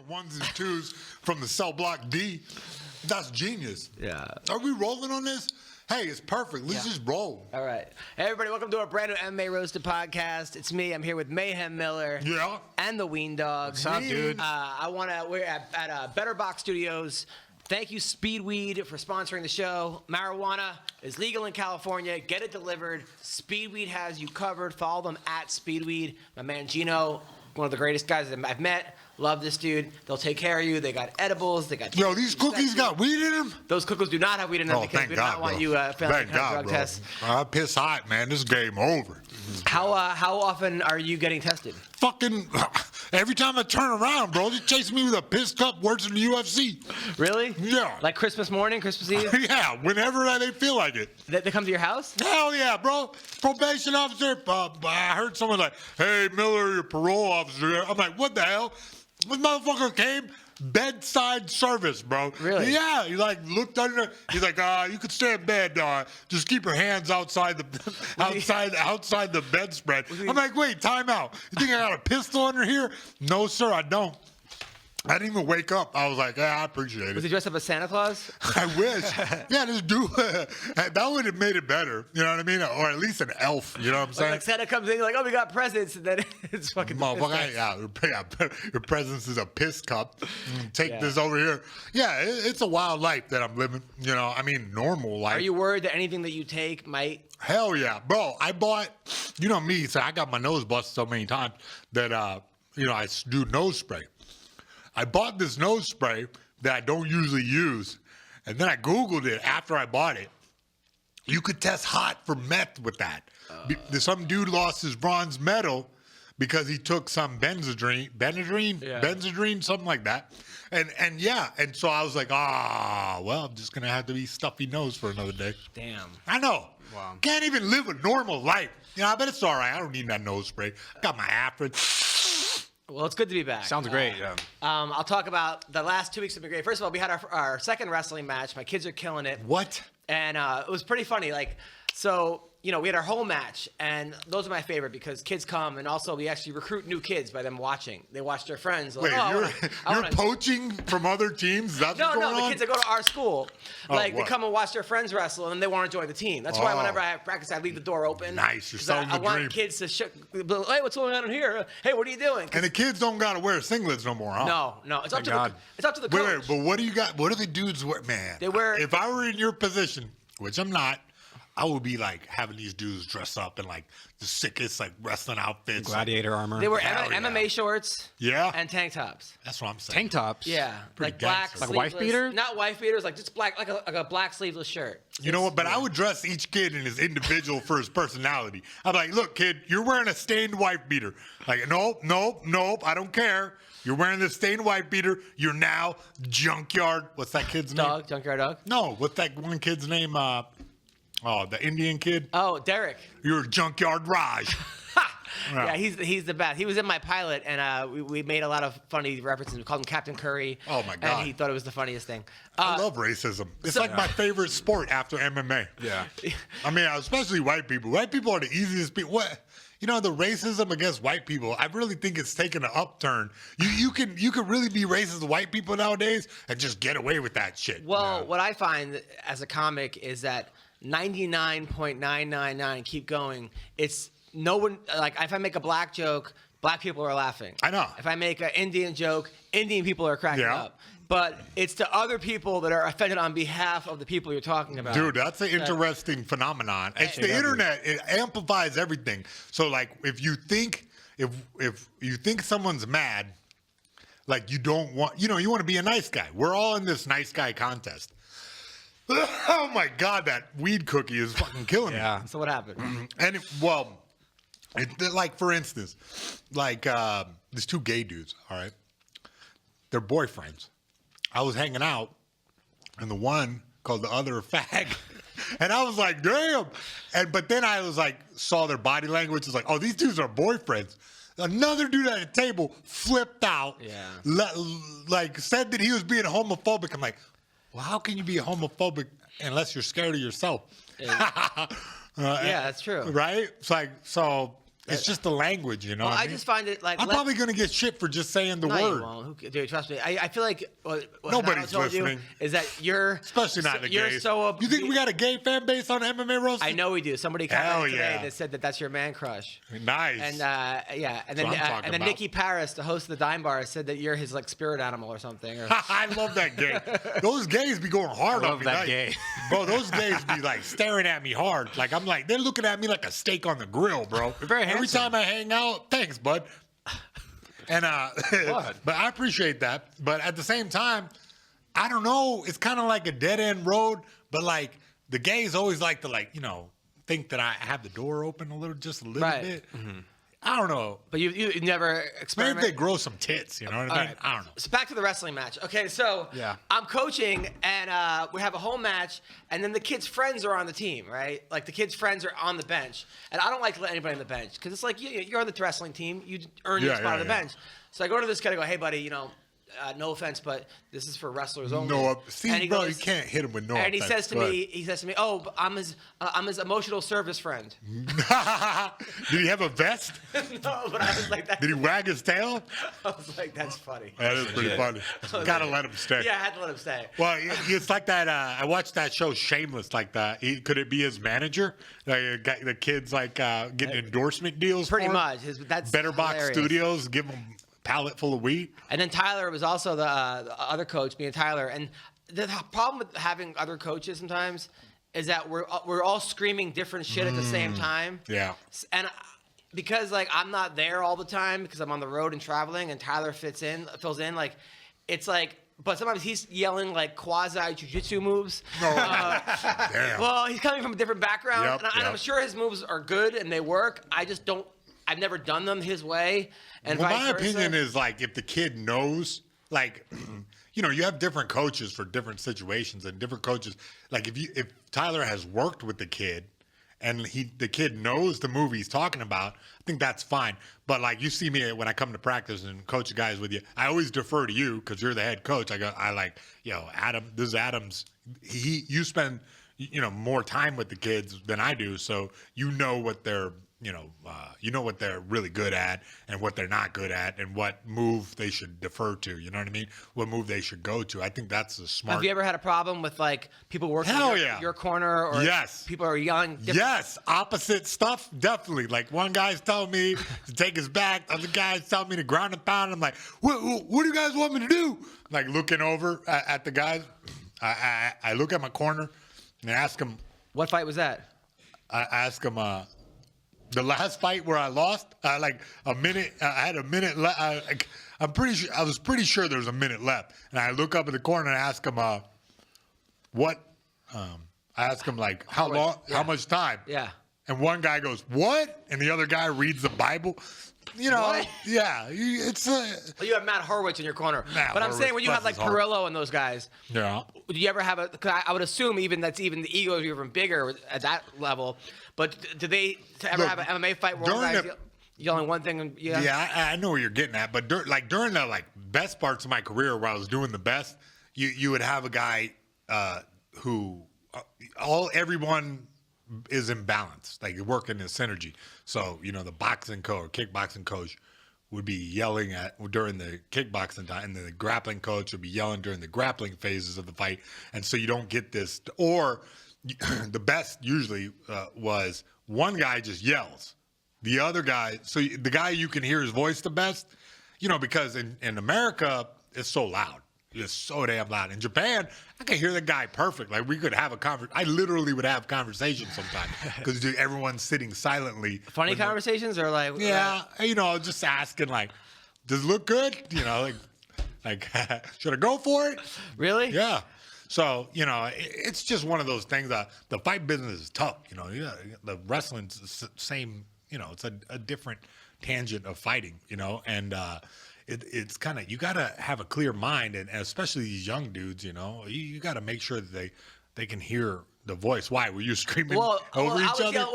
ones and twos from the cell block D. That's genius. Yeah. Are we rolling on this? Hey, it's perfect. Let's just roll. All right. Hey, everybody, welcome to our brand new MMA Roasted Podcast. It's me. I'm here with Mayhem Miller. Yeah. And the Weendawg. What's up, dude? We're at Better Box Studios. Thank you, Speedweed, for sponsoring the show. Marijuana is legal in California. Get it delivered. Speedweed has you covered. Follow them at Speedweed. My man Gino, one of the greatest guys that I've met. Love this dude. They'll take care of you. They got edibles. They got. Yo, these cookies got weed in them? Those cookies do not have weed in them because we do not want you failing drug tests. I piss hot, man. This game over. How often are you getting tested? Fucking every time I turn around, bro, they chasing me with a piss cup worse than the UFC. Really? Yeah. Like Christmas morning, Christmas Eve? Yeah, whenever they feel like it. They come to your house? Hell yeah, bro. Probation officer. I heard someone like, hey, Miller, your parole officer. I'm like, what the hell? This motherfucker came bedside service, bro. Really? Yeah. He like looked under. He's like, you could stay in bed. Just keep your hands outside the outside the bedspread. I'm like, wait, time out. You think I got a pistol under here? No, sir, I don't. I didn't even wake up. I was like, I appreciate it. Was he dressed up as Santa Claus? I wish. Yeah, this dude, that would have made it better. You know what I mean? Or at least an elf. You know what I'm saying? Like Santa comes in, you're like, oh, we got presents. And then it's fucking motherfucker. Yeah, your presence is a piss cup. Take this over here. Yeah, it's a wild life that I'm living. You know, I mean, normal life. Are you worried that anything that you take might? Hell yeah. Bro, I bought, you know me, so I got my nose busted so many times that, I do nose spray. I bought this nose spray that I don't usually use, and then I Googled it after I bought it. You could test hot for meth with that. Some dude lost his bronze medal because he took some Benzedrine, something like that. And so I was like, well, I'm just going to have to be stuffy nose for another day. Damn. I know. Wow. Can't even live a normal life. You know, I bet it's all right. I don't need that nose spray. I got my Afrin. Well, it's good to be back. Sounds great. Yeah. I'll talk about the last 2 weeks have been great. First of all, we had our second wrestling match. My kids are killing it. What? And it was pretty funny. We had our whole match, and those are my favorite because kids come, and also we actually recruit new kids by them watching. They watch their friends. Like, Wait, you're poaching from other teams? That's what's going on? No, the kids that go to our school. They come and watch their friends wrestle, and they want to join the team. That's why whenever I have practice, I leave the door open. Nice, you're selling the dream. I want kids to hey, what's going on in here? Hey, what are you doing? And the kids don't got to wear singlets no more, huh? No. It's up to the coach. Wait, but what do you got? What do the dudes wear? Man, if I were in your position, which I'm not, I would be like having these dudes dress up in like the sickest like wrestling outfits, gladiator armor. They wear MMA shorts, and tank tops. That's what I'm saying. Tank tops, yeah, pretty like black, gangster. Like wife beater, not wife beaters, like just black, like a black sleeveless shirt. You know what? But I would dress each kid in his individual for his personality. I'm like, look, kid, you're wearing a stained wife beater. Like, nope, I don't care. You're wearing this stained wife beater. You're now junkyard. What's that kid's name? Junkyard dog. No, what's that one kid's name? The Indian kid. Oh, Derek. You're Junkyard Raj. Yeah, he's the best. He was in my pilot, and we made a lot of funny references. We called him Captain Curry. Oh, my God. And he thought it was the funniest thing. I love racism. It's like my favorite sport after MMA. Yeah. I mean, especially white people. White people are the easiest people. What? You know, the racism against white people, I really think it's taken an upturn. You can really be racist to white people nowadays and just get away with that shit. Well, what I find as a comic is that 99.999 keep going. It's no one, like if I make a black joke, black people are laughing. I know. If I make an Indian joke, Indian people are cracking up. But it's the other people that are offended on behalf of the people you're talking about. Dude, that's an interesting phenomenon. It's the internet. It amplifies everything. So like if you think someone's mad, like you don't want, you want to be a nice guy. We're all in this nice guy contest. Oh my God, that weed cookie is fucking killing me. So what happened? And like for instance, like these two gay dudes, all right? They're boyfriends. I was hanging out, and the one called the other a fag. And I was like, damn. But then I was like, saw their body language. It's like, oh, these dudes are boyfriends. Another dude at the table flipped out. Like said that he was being homophobic. I'm like, well, how can you be homophobic unless you're scared of yourself? Yeah, that's true. Right? It's like, so It's just the language, you know. Well, what I mean? just find it like I'm probably gonna get shit for just saying the no, word. You won't. Dude, trust me. I feel like what Nobody's told listening. you is that you're Especially not the you're gays. so You think we got a gay fan base on MMA Roasted? I know we do. Somebody Hell commented today yeah. that said that's your man crush. Nice. And yeah, and That's what I'm then talking about. Nikki Paris, the host of the Dime Bar, said that you're his like spirit animal or something. Or, I love that gay. Those gays be going hard on me. that like, gay. Bro, those gays be like staring at me hard. Like I'm like, they're looking at me like a steak on the grill, bro. Very Every handsome. time I hang out, thanks, bud. And but I appreciate that. But at the same time, I don't know. It's kind of like a dead end road. But like the gays always like to think that I have the door open just a little Right. bit. I don't know. but you never Maybe experiment. if they grow some tits, you know what I mean? right. I don't know. So back to the wrestling match. Okay, so Yeah. I'm coaching, and we have a home match, and then the kids' friends are on the team, right? Like the kids' friends are on the bench, and I don't like to let anybody on the bench because it's like you're on the wrestling team, you earn your Yeah, spot on yeah, the yeah. bench. So I go to this guy, I go, hey buddy, no offense, but this is for wrestlers only. See, And he bro, goes- you can't hit him with no And he offense. says to Go me, oh, but I'm his emotional service friend. ahead. Did he have a vest? No, but I was like, that. Did he wag his tail? I was like, that's funny. That is pretty funny. Gotta let him stay. Yeah, I had to let him stay. Well, it's like that. I watched that show, Shameless, like that. Could it be his manager? Like the kids getting endorsement deals. Pretty for him? much. That's Better Box hilarious. Studios give him a pallet full of weed. And then Tyler was also the other coach, me and Tyler. And the problem with having other coaches sometimes is that we're all screaming different shit at the same time. Yeah. And because I'm not there all the time because I'm on the road and traveling, and Tyler fills in. Like it's like, but sometimes he's yelling like quasi jiu-jitsu moves. Damn. Well, he's coming from a different background, Yep, and I'm yep. sure his moves are good and they work. I just don't. I've never done them his way, and Well, vice my versa. opinion is if the kid knows, you have different coaches for different situations and different coaches. Like if Tyler has worked with the kid and the kid knows the movie he's talking about, I think that's fine. But you see me when I come to practice and coach guys with you, I always defer to you because you're the head coach. Adam, this is Adam's. You spend more time with the kids than I do, so you know what they're. What they're really good at and what they're not good at and what move they should defer to. You know what I mean? What move they should go to. I think that's a smart. Have you ever had a problem with people working Hell in yeah. your corner, or Yes. people are yelling? Yes, opposite stuff, definitely. One guy's telling me to take his back, other guy's telling me to ground and pound. I'm like, what do you guys want me to do? Looking over at the guys, I look at my corner and ask him. What fight was that? I ask him. The last fight where I lost, a minute. I had a minute left. I'm pretty sure. I was pretty sure there was a minute left, and I look up in the corner and ask him, "What?" I ask him how long, how much time? Yeah. And one guy goes, "What?" And the other guy reads the Bible. What? Yeah, it's Well, you have Matt Horwitz in your corner. Matt But I'm saying Horwitz, when you have bless his heart. Perillo and those guys, yeah. do you ever have cause I would assume that's even the egos are even bigger at that level. But do they ever Look, have an MMA fight where one during guy's the- yelling one thing and Yeah, I know where you're getting at, but during the best parts of my career where I was doing the best, you would have a guy who everyone is in balance, working in synergy. So the boxing coach or kickboxing coach would be yelling during the kickboxing time, and the grappling coach would be yelling during the grappling phases of the fight, and so you don't get this. Or the best usually was one guy just yells. The other guy, so the guy you can hear his voice the best, because in America, it's so loud. It's so damn loud. In Japan, I can hear the guy perfect. We could have a conversation. I literally would have conversations sometimes because everyone's sitting silently. Funny conversations or Yeah, just asking does it look good? Should I go for it? Really? Yeah. So, it's just one of those things that the fight business is tough. The wrestling's the same, it's a different tangent of fighting, and it's kind of, you got to have a clear mind, and especially these young dudes, you got to make sure that they can hear the voice. Why? Were you screaming over each other?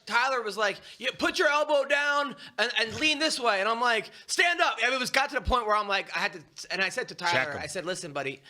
Tyler was like, put your elbow down and lean this way. And I'm like, stand up. It was got to the point where I'm like, I said to Check Tyler, him. I said, listen, buddy,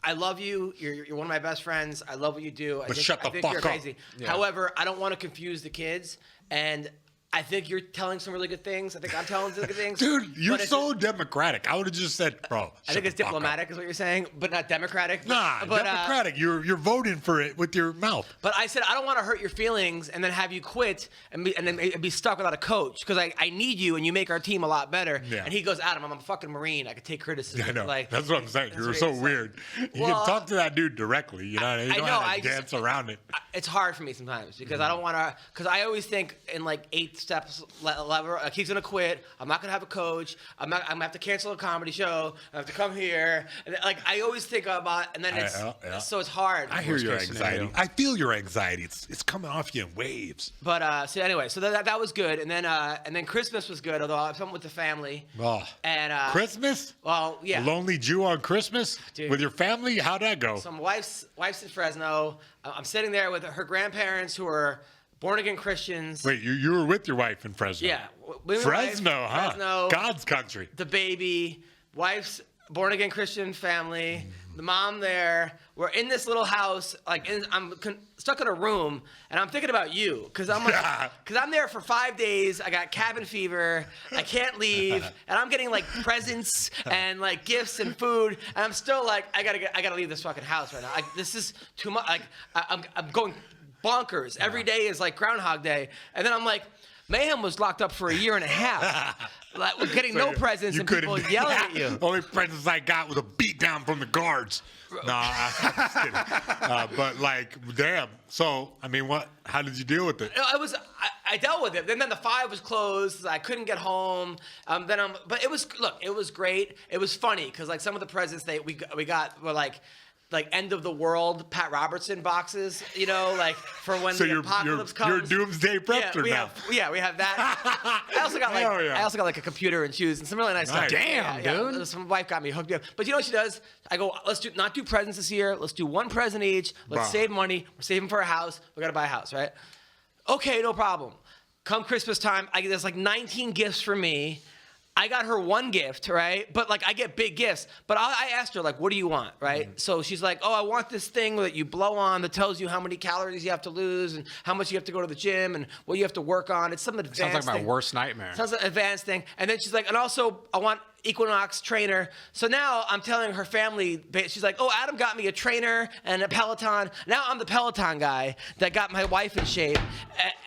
I love you. You're one of my best friends. I love what you do. But shut the fuck you're up. crazy. Yeah. However, I don't want to confuse the kids, and I think you're telling some really good things. I think I'm telling some good things. Dude, you're but so democratic. I would have just said, bro. I think it's diplomatic, is what you're saying, but not democratic. Nah, but, democratic. You're voting for it with your mouth. But I said I don't want to hurt your feelings and then have you quit and then be stuck without a coach because I need you and you make our team a lot better. Yeah. And he goes, Adam, I'm a fucking Marine. I could take criticism. I know. Like, That's what I'm saying. You're so weird. You Well, can talk to that dude directly. You know what I mean? You don't have to dance around it. It's hard for me sometimes because I don't want to. Because I always think in like 8 steps level. Like he's gonna quit. I'm not gonna have a coach. I'm gonna have to cancel a comedy show. I have to come here. And like I always think about, and then so it's hard. I hear your case anxiety. scenario. I feel your anxiety. It's coming off you in waves. But so anyway, so that was good, and then Christmas was good. Although I was something with the family. Oh. And Christmas? Well, yeah. A lonely Jew on Christmas? Dude. With your family? How'd that go? Some wife's in Fresno. I'm sitting there with her grandparents who are born again Christians. Wait, you were with your wife in Fresno? Yeah. Fresno, huh? Fresno, God's country. the baby, wife's born again Christian family, the mom there. We're in this little house, I'm stuck in a room, and I'm thinking about you because I'm there for 5 days. I got cabin fever. I can't leave, and I'm getting like presents and like gifts and food, and I'm still like I gotta leave this fucking house right now. This is too much. Like I'm going bonkers. Every day is like Groundhog Day, and then I'm like. Mayhem was locked up for a year and a half. Like, we're getting no presents and people yelling at you. Only presents I got was a beat down from the guards. Nah, I'm just kidding. But like, damn. So, I mean, how did you deal with it? I dealt with it. Then the 5 was closed. I couldn't get home. But it was great. It was funny because like some of the presents we got were like end of the world Pat Robertson boxes, like for when the apocalypse comes. You're doomsday prepper now. We have that. I also got like a computer and shoes and some really nice stuff. Damn, dude. Yeah. Some wife got me hooked up. But you know what she does? I go, let's not do presents this year. Let's do 1 present each. Let's save money. We're saving for a house. We got to buy a house, right? Okay, no problem. Come Christmas time, there's like 19 gifts for me. I got her 1 gift, right? But like I get big gifts. But I asked her like, what do you want, right? Mm-hmm. So she's like, oh, I want this thing that you blow on that tells you how many calories you have to lose and how much you have to go to the gym and what you have to work on. It's some advanced thing. Sounds like my worst nightmare. Sounds like an advanced thing. And then she's like, and also I want Equinox trainer. So now I'm telling her family, she's like, oh, Adam got me a trainer and a Peloton. Now I'm the Peloton guy that got my wife in shape.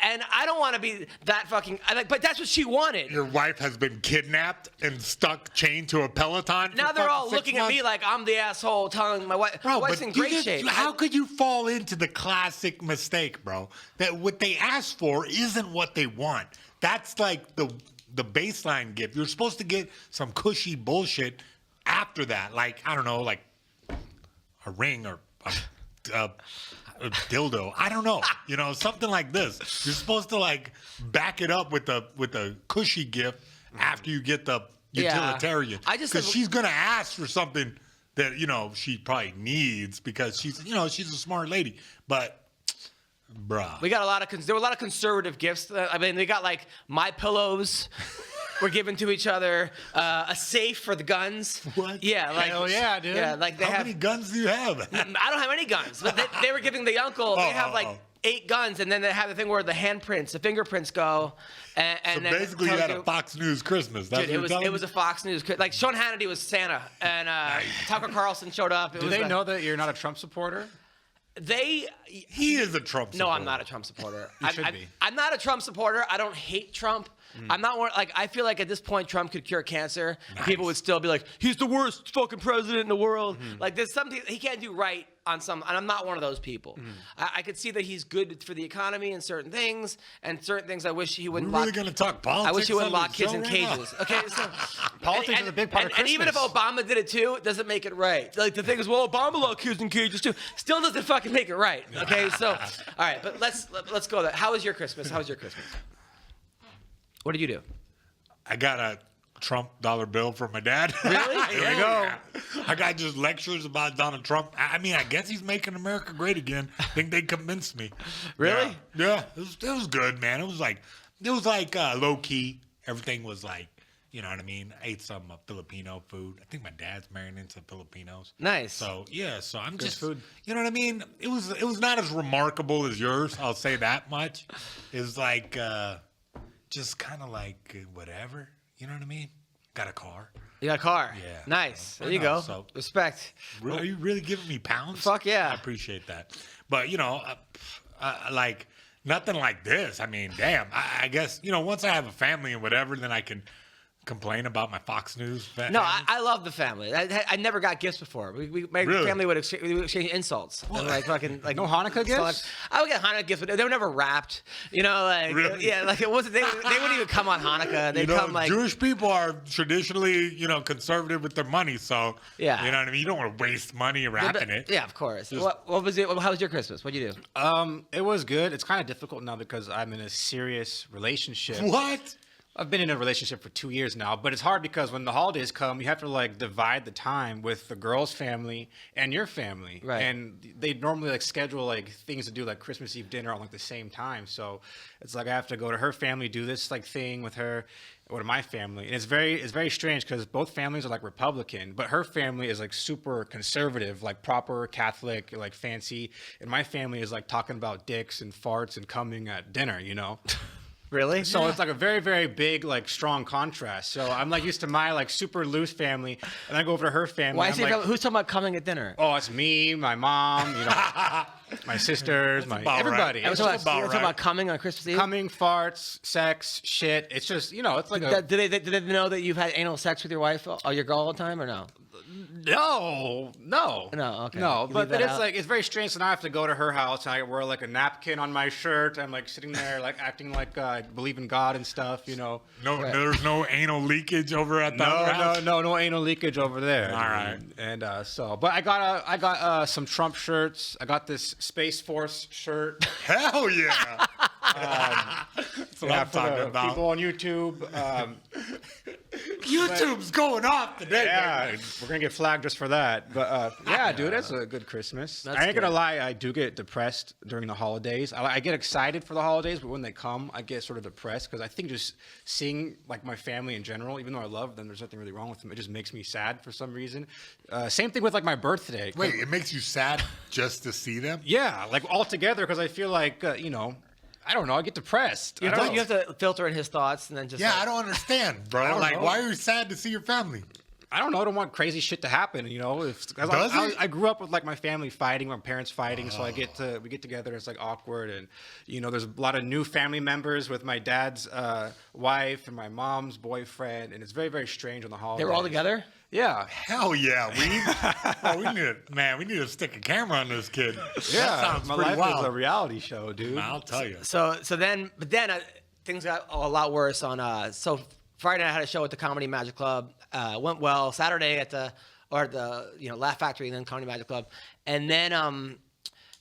And I don't want to be that fucking, but that's what she wanted. Your wife has been kidnapped and chained to a Peloton. Now they're all looking at me like I'm the asshole telling my wife. Bro, my wife's in great shape. How could you fall into the classic mistake, bro? That what they asked for isn't what they want. That's like the baseline gift. You're supposed to get some cushy bullshit after that. Like, I don't know, like a ring or a dildo. I don't know. Something like this. You're supposed to like back it up with a cushy gift after you get the utilitarian. Because she's gonna ask for something that she probably needs because she's a smart lady. But bruh, there were a lot of conservative gifts. I mean, they got like my pillows. Were given to each other, a safe for the guns. What? Yeah, like hell yeah, dude. Yeah, like how many guns do you have? I don't have any guns, but they were giving the uncle. They have like 8 guns, and then they have the thing where the handprints, the fingerprints go. And so then basically, you had a Fox News Christmas. That's dude, it was a Fox News. Like Sean Hannity was Santa, and Tucker Carlson showed up. Do they know that you're not a Trump supporter? He is a Trump supporter. No, I'm not a Trump supporter. You should be. I'm not a Trump supporter. I don't hate Trump. I'm not one, like, I feel like at this point Trump could cure cancer. Nice. People would still be like, he's the worst fucking president in the world. Like there's something he can't do right on some, and I'm not one of those people. I could see that he's good for the economy and certain things I wish he wouldn't We're really going to talk politics? I wish he wouldn't lock kids in cages. Okay, so politics is a big part of Christmas. And even if Obama did it too, it doesn't make it right. Like the thing is, well, Obama locked kids in cages too. Still doesn't fucking make it right. Okay, so all right, but let's go there. How was your Christmas? What did you do? I got a Trump dollar bill from my dad. Really? Here we go. I got just lectures about Donald Trump. I mean, I guess he's making America great again. I think they convinced me. Really? Yeah. It was good, man. It was like low key. Everything was like, You know what I mean? I ate some Filipino food. I think my dad's married into Filipinos. Nice. So yeah, so I'm just food. You know what I mean? It was not as remarkable as yours. I'll say that much. It was like just kind of like whatever. You know what I mean? Got a car. You got a car. Yeah. Nice. There you know, go. so- Respect. Are you really giving me pounds? Fuck yeah. I appreciate that. But, you know, like, nothing like this. I mean, damn. I guess, you know, once I have a family and whatever, then I can complain about my Fox News family. No, I love the family. I never got gifts before. My Really? family would exchange insults. And like fucking like No Hanukkah gifts? I would get Hanukkah gifts, but they were never wrapped. You know, like Really? yeah, like it wasn't. They wouldn't even come on Hanukkah. They'd You know, come like Jewish people are traditionally, you know, conservative with their money. So, Yeah. you know what I mean? You don't want to waste money wrapping it. Yeah, of course. What was it? How was your Christmas? What'd you do? It was good. It's kind of difficult now because I'm in a serious relationship. What? I've been in a relationship for 2 years now, but it's hard because when the holidays come, you have to like divide the time with the girl's family and your family. Right. And they normally like schedule like things to do like Christmas Eve dinner on like the same time. So it's like I have to go to her family, do this like thing with her, or to my family. And it's very strange because both families are like Republican, but her family is like super conservative, like proper Catholic, like fancy. And my family is like talking about dicks and farts and coming at dinner, you know? Really? So it's like a very, very big, like strong contrast. So I'm like used to my like super loose family, and I go over to her family. Why I'm is he like, who's talking about coming at dinner? oh, it's me, my mom, you know, my sisters, my about everybody. right. It's We're That's just talking about about right. coming on Christmas Eve. coming, farts, sex, shit. It's just, you know, it's like a Do they know that you've had anal sex with your wife or your girl all the time or no? no. No, okay. No, You but leave that it's out? like it's very strange. So now I have to go to her house and I wear like a napkin on my shirt. I'm like sitting there like acting like I believe in God and stuff, you know. No, Right. there's no anal leakage over at the other house? No anal leakage over there. All right. And but I got some Trump shirts. I got this Space Force shirt. Hell yeah. That's what I'm for talking the about. people on YouTube. YouTube's going off today. Yeah, baby. we're gonna get flagged just for that. But yeah, dude, that's a good Christmas. That's I ain't gonna good. lie, I do get depressed during the holidays. I get excited for the holidays, but when they come, I get sort of depressed because I think just seeing like my family in general, even though I love them, there's nothing really wrong with them. It just makes me sad for some reason. Same thing with like my birthday. Wait, it makes you sad just to see them? Yeah, like all together because I feel like you know, I don't know, I get depressed. I don't You know. have to filter in his thoughts and then just Yeah, like, I don't understand, bro. don't Like, know. why are you sad to see your family? I don't know. I don't want crazy shit to happen. You know, Does it? I grew up with like my family fighting, my parents fighting, so we get together. It's like awkward, and you know, there's a lot of new family members with my dad's wife and my mom's boyfriend, and it's very, very strange on the holidays. they were all together. Yeah, Hell yeah, we need to stick a camera on this kid. yeah. That sounds my pretty life wild. is a reality show, dude. I'll tell you. So then things got a lot worse on. So Friday night I had a show at the Comedy Magic Club. Went well. Saturday at the Laugh Factory and then Comedy Magic Club, and then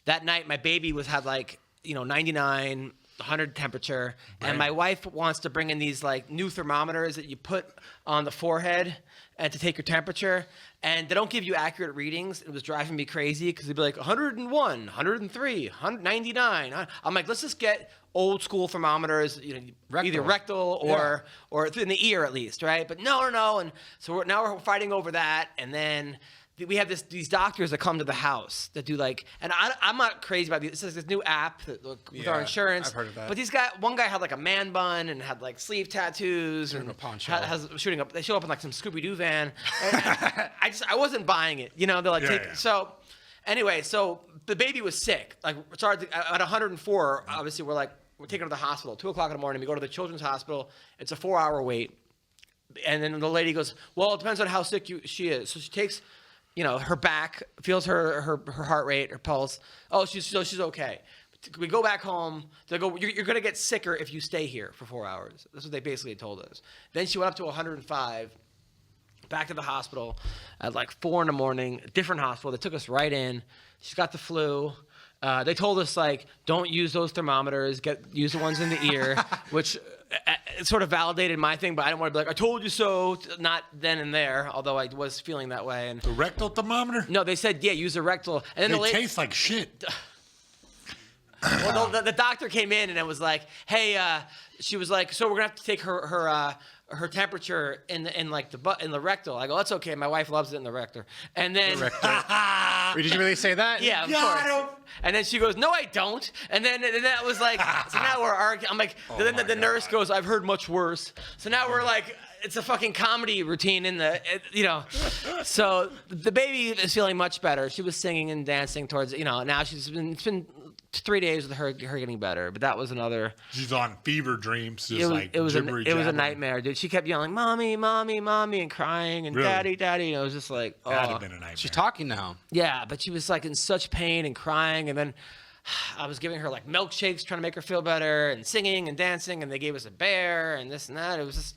that night my baby had like 99. 100 temperature, and my wife wants to bring in these like new thermometers that you put on the forehead and to take your temperature, and they don't give you accurate readings. It was driving me crazy because they'd be like 101, 103, 199. I'm like, let's just get old school thermometers, either rectal or in the ear at least, right? But no, and so now we're fighting over that, and then we have these doctors that come to the house that do like, and I'm not crazy about these. This new app with our insurance. I've heard of that. But one guy had like a man bun and had like sleeve tattoos and a poncho. shooting up. They show up in like some Scooby-Doo van. And I wasn't buying it. They're like, so anyway, so the baby was sick. Like it started at 104. Obviously, we're taking her to the hospital. 2:00 in the morning. We go to the children's hospital. It's a 4-hour wait. And then the lady goes, well, it depends on how sick she is. So she takes her back, feels her heart rate, her pulse. Oh, she's okay. We go back home. They go, you're going to get sicker if you stay here for 4 hours. That's what they basically told us. Then she went up to 105, back to the hospital at like 4 in the morning, a different hospital. They took us right in. She's got the flu. They told us, like, don't use those thermometers. Use the ones in the ear, which it sort of validated my thing, but I didn't want to be like, I told you so, not then and there, although I was feeling that way. And The rectal thermometer? no, they said, use a rectal. And then They the lady, taste like shit. Well, the doctor came in and it was like, hey, she was like, so we're gonna have to take her temperature in like the butt in the rectal. I go, that's okay. My wife loves it in the rector. And then Did you really say that? yeah, of course. And then she goes, no, I don't. And then that was like, so now we're arguing. I'm like, then the nurse goes, I've heard much worse. So now we're like, it's a fucking comedy routine So the baby is feeling much better. She was singing and dancing towards, now it's been 3 days with her getting better. But that was another. She's on fever dreams. Just it was a nightmare, dude. She kept yelling, mommy, mommy, mommy, and crying and daddy, daddy. And it was just like, That'd have been a nightmare. She's talking now. Yeah, but she was like in such pain and crying, and then I was giving her like milkshakes trying to make her feel better, and singing and dancing, and they gave us a bear and this and that. It was just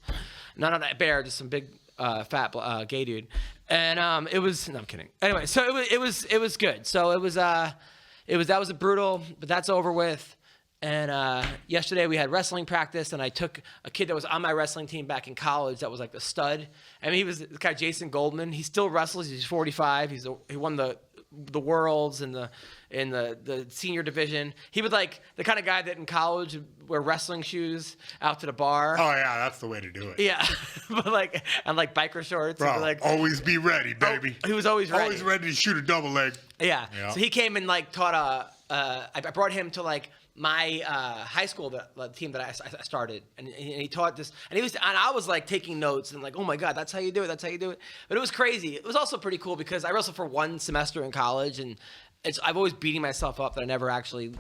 not a bear, just some big fat gay dude, and it was. No, I'm kidding. Anyway, so it was good. So that was a brutal, but that's over with. And yesterday we had wrestling practice, and I took a kid that was on my wrestling team back in college that was like the stud. I mean, he was this guy Jason Goldman. He still wrestles. He's 45. He won the worlds in the senior division. He was like the kind of guy that in college would wear wrestling shoes out to the bar. Oh yeah, that's the way to do it. Yeah, but like and like biker shorts. Bro, and like always be ready, baby. He was always ready. Always ready to shoot a double leg. Yeah. So he came and like taught I brought him to like my high school the team that I started, and he taught this, and I was like taking notes and like, oh my god, that's how you do it, that's how you do it. But it was crazy. It was also pretty cool because I wrestled for 1 semester in college, and I've always beating myself up that I never actually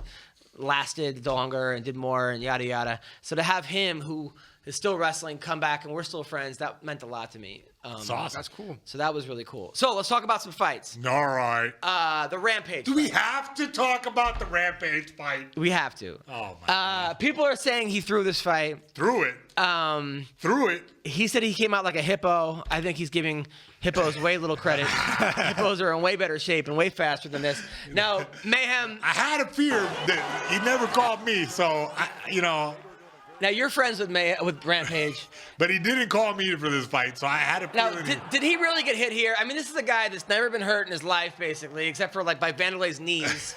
lasted longer and did more and yada yada. So to have him who is still wrestling come back and we're still friends, that meant a lot to me. That's awesome. That's cool. So that was really cool. So let's talk about some fights. All right. The Rampage. Do we have to talk about the Rampage fight? We have to. Oh my God. People are saying he threw this fight. Threw it. Threw it. He said he came out like a hippo. I think he's giving hippos way little credit. Hippos are in way better shape and way faster than this. Now, Mayhem. I had a fear that he never called me, so Now you're friends with Rampage. But he didn't call me for this fight, so I had a Now, feeling. did he really get hit here? I mean, this is a guy that's never been hurt in his life, basically, except for like by Vanderlei's knees.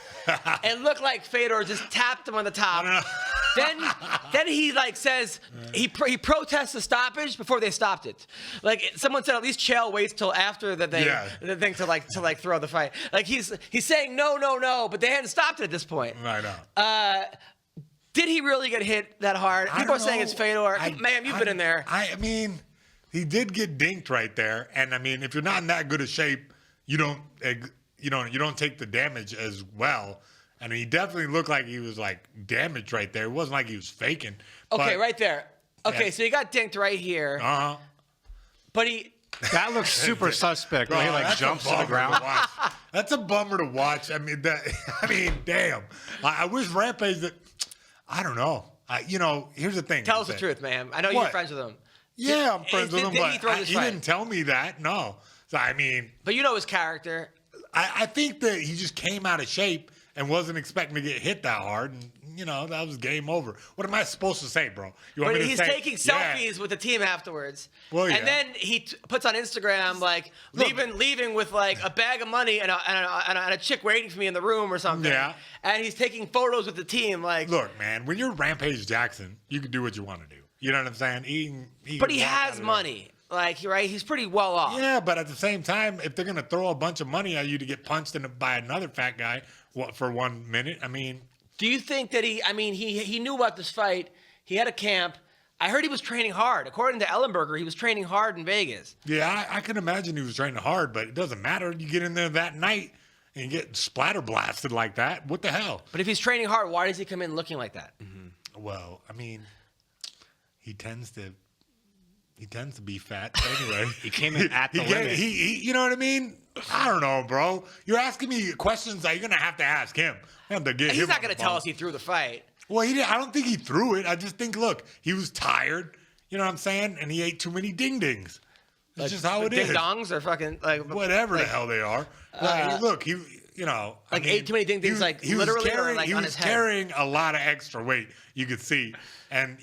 It looked like Fedor just tapped him on the top. Then he like says he protests the stoppage before they stopped it. Like someone said, at least Chael waits till after the thing to throw the fight. Like he's saying no, but they hadn't stopped it at this point. I know. Did he really get hit that hard? People are saying it's Fedor. Ma'am, you've been in there. I mean, he did get dinked right there, and I mean, if you're not in that good a shape, you don't take the damage as well. I mean, he definitely looked like he was like damaged right there. It wasn't like he was faking. Okay, right there. Okay, so he got dinked right here. But that looks super suspect. When he like jumps to the ground. That's a bummer to watch. I mean, damn. I wish Rampage that. I don't know. Here's the thing. Tell us the truth, man. I know you're friends with him. Yeah, I'm friends with him, but he didn't tell me that. No. So, I mean. But you know his character. I think that he just came out of shape and wasn't expecting to get hit that hard. And, that was game over. What am I supposed to say, bro? He's taking selfies with the team afterwards. Well, yeah. And then he puts on Instagram, like, leaving with, like, a bag of money and a chick waiting for me in the room or something. Yeah. And he's taking photos with the team, like. Look, man, when you're Rampage Jackson, you can do what you want to do. You know what I'm saying? But he has money. Like, right? He's pretty well off. Yeah, but at the same time, if they're going to throw a bunch of money at you to get punched by another fat guy for 1 minute, I mean. Do you think that he knew about this fight? He had a camp. I heard he was training hard. According to Ellenberger, he was training hard in Vegas. Yeah, I can imagine he was training hard, but it doesn't matter. You get in there that night and you get splatter blasted like that. What the hell? But if he's training hard, why does he come in looking like that? Mm-hmm. Well, I mean, he tends to be fat anyway. He came in at the limit. You know what I mean? I don't know, bro. You're asking me questions that you're going to have to ask him. He's not going to tell us he threw the fight. Well, I don't think he threw it. I just think, look, he was tired. You know what I'm saying? And he ate too many ding-dings. That's just how it is. Ding-dongs or fucking like whatever the hell they are. Look, he ate too many ding-dings, like literally or like on his head. He was carrying a lot of extra weight, you could see. And,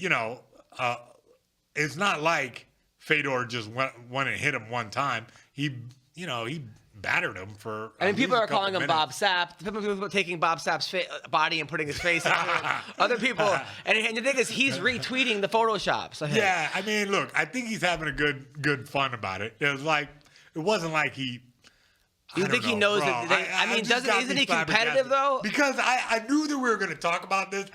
it's not like Fedor just went and hit him one time. He he battered him for. I mean, people are calling him minutes. Bob Sapp. People are taking Bob Sapp's body and putting his face into it. Other people, and the thing is, he's retweeting the Photoshops. Yeah, I mean, look, I think he's having a good fun about it. It wasn't like he. You think he knows that? Isn't he competitive though? Because I knew that we were going to talk about this,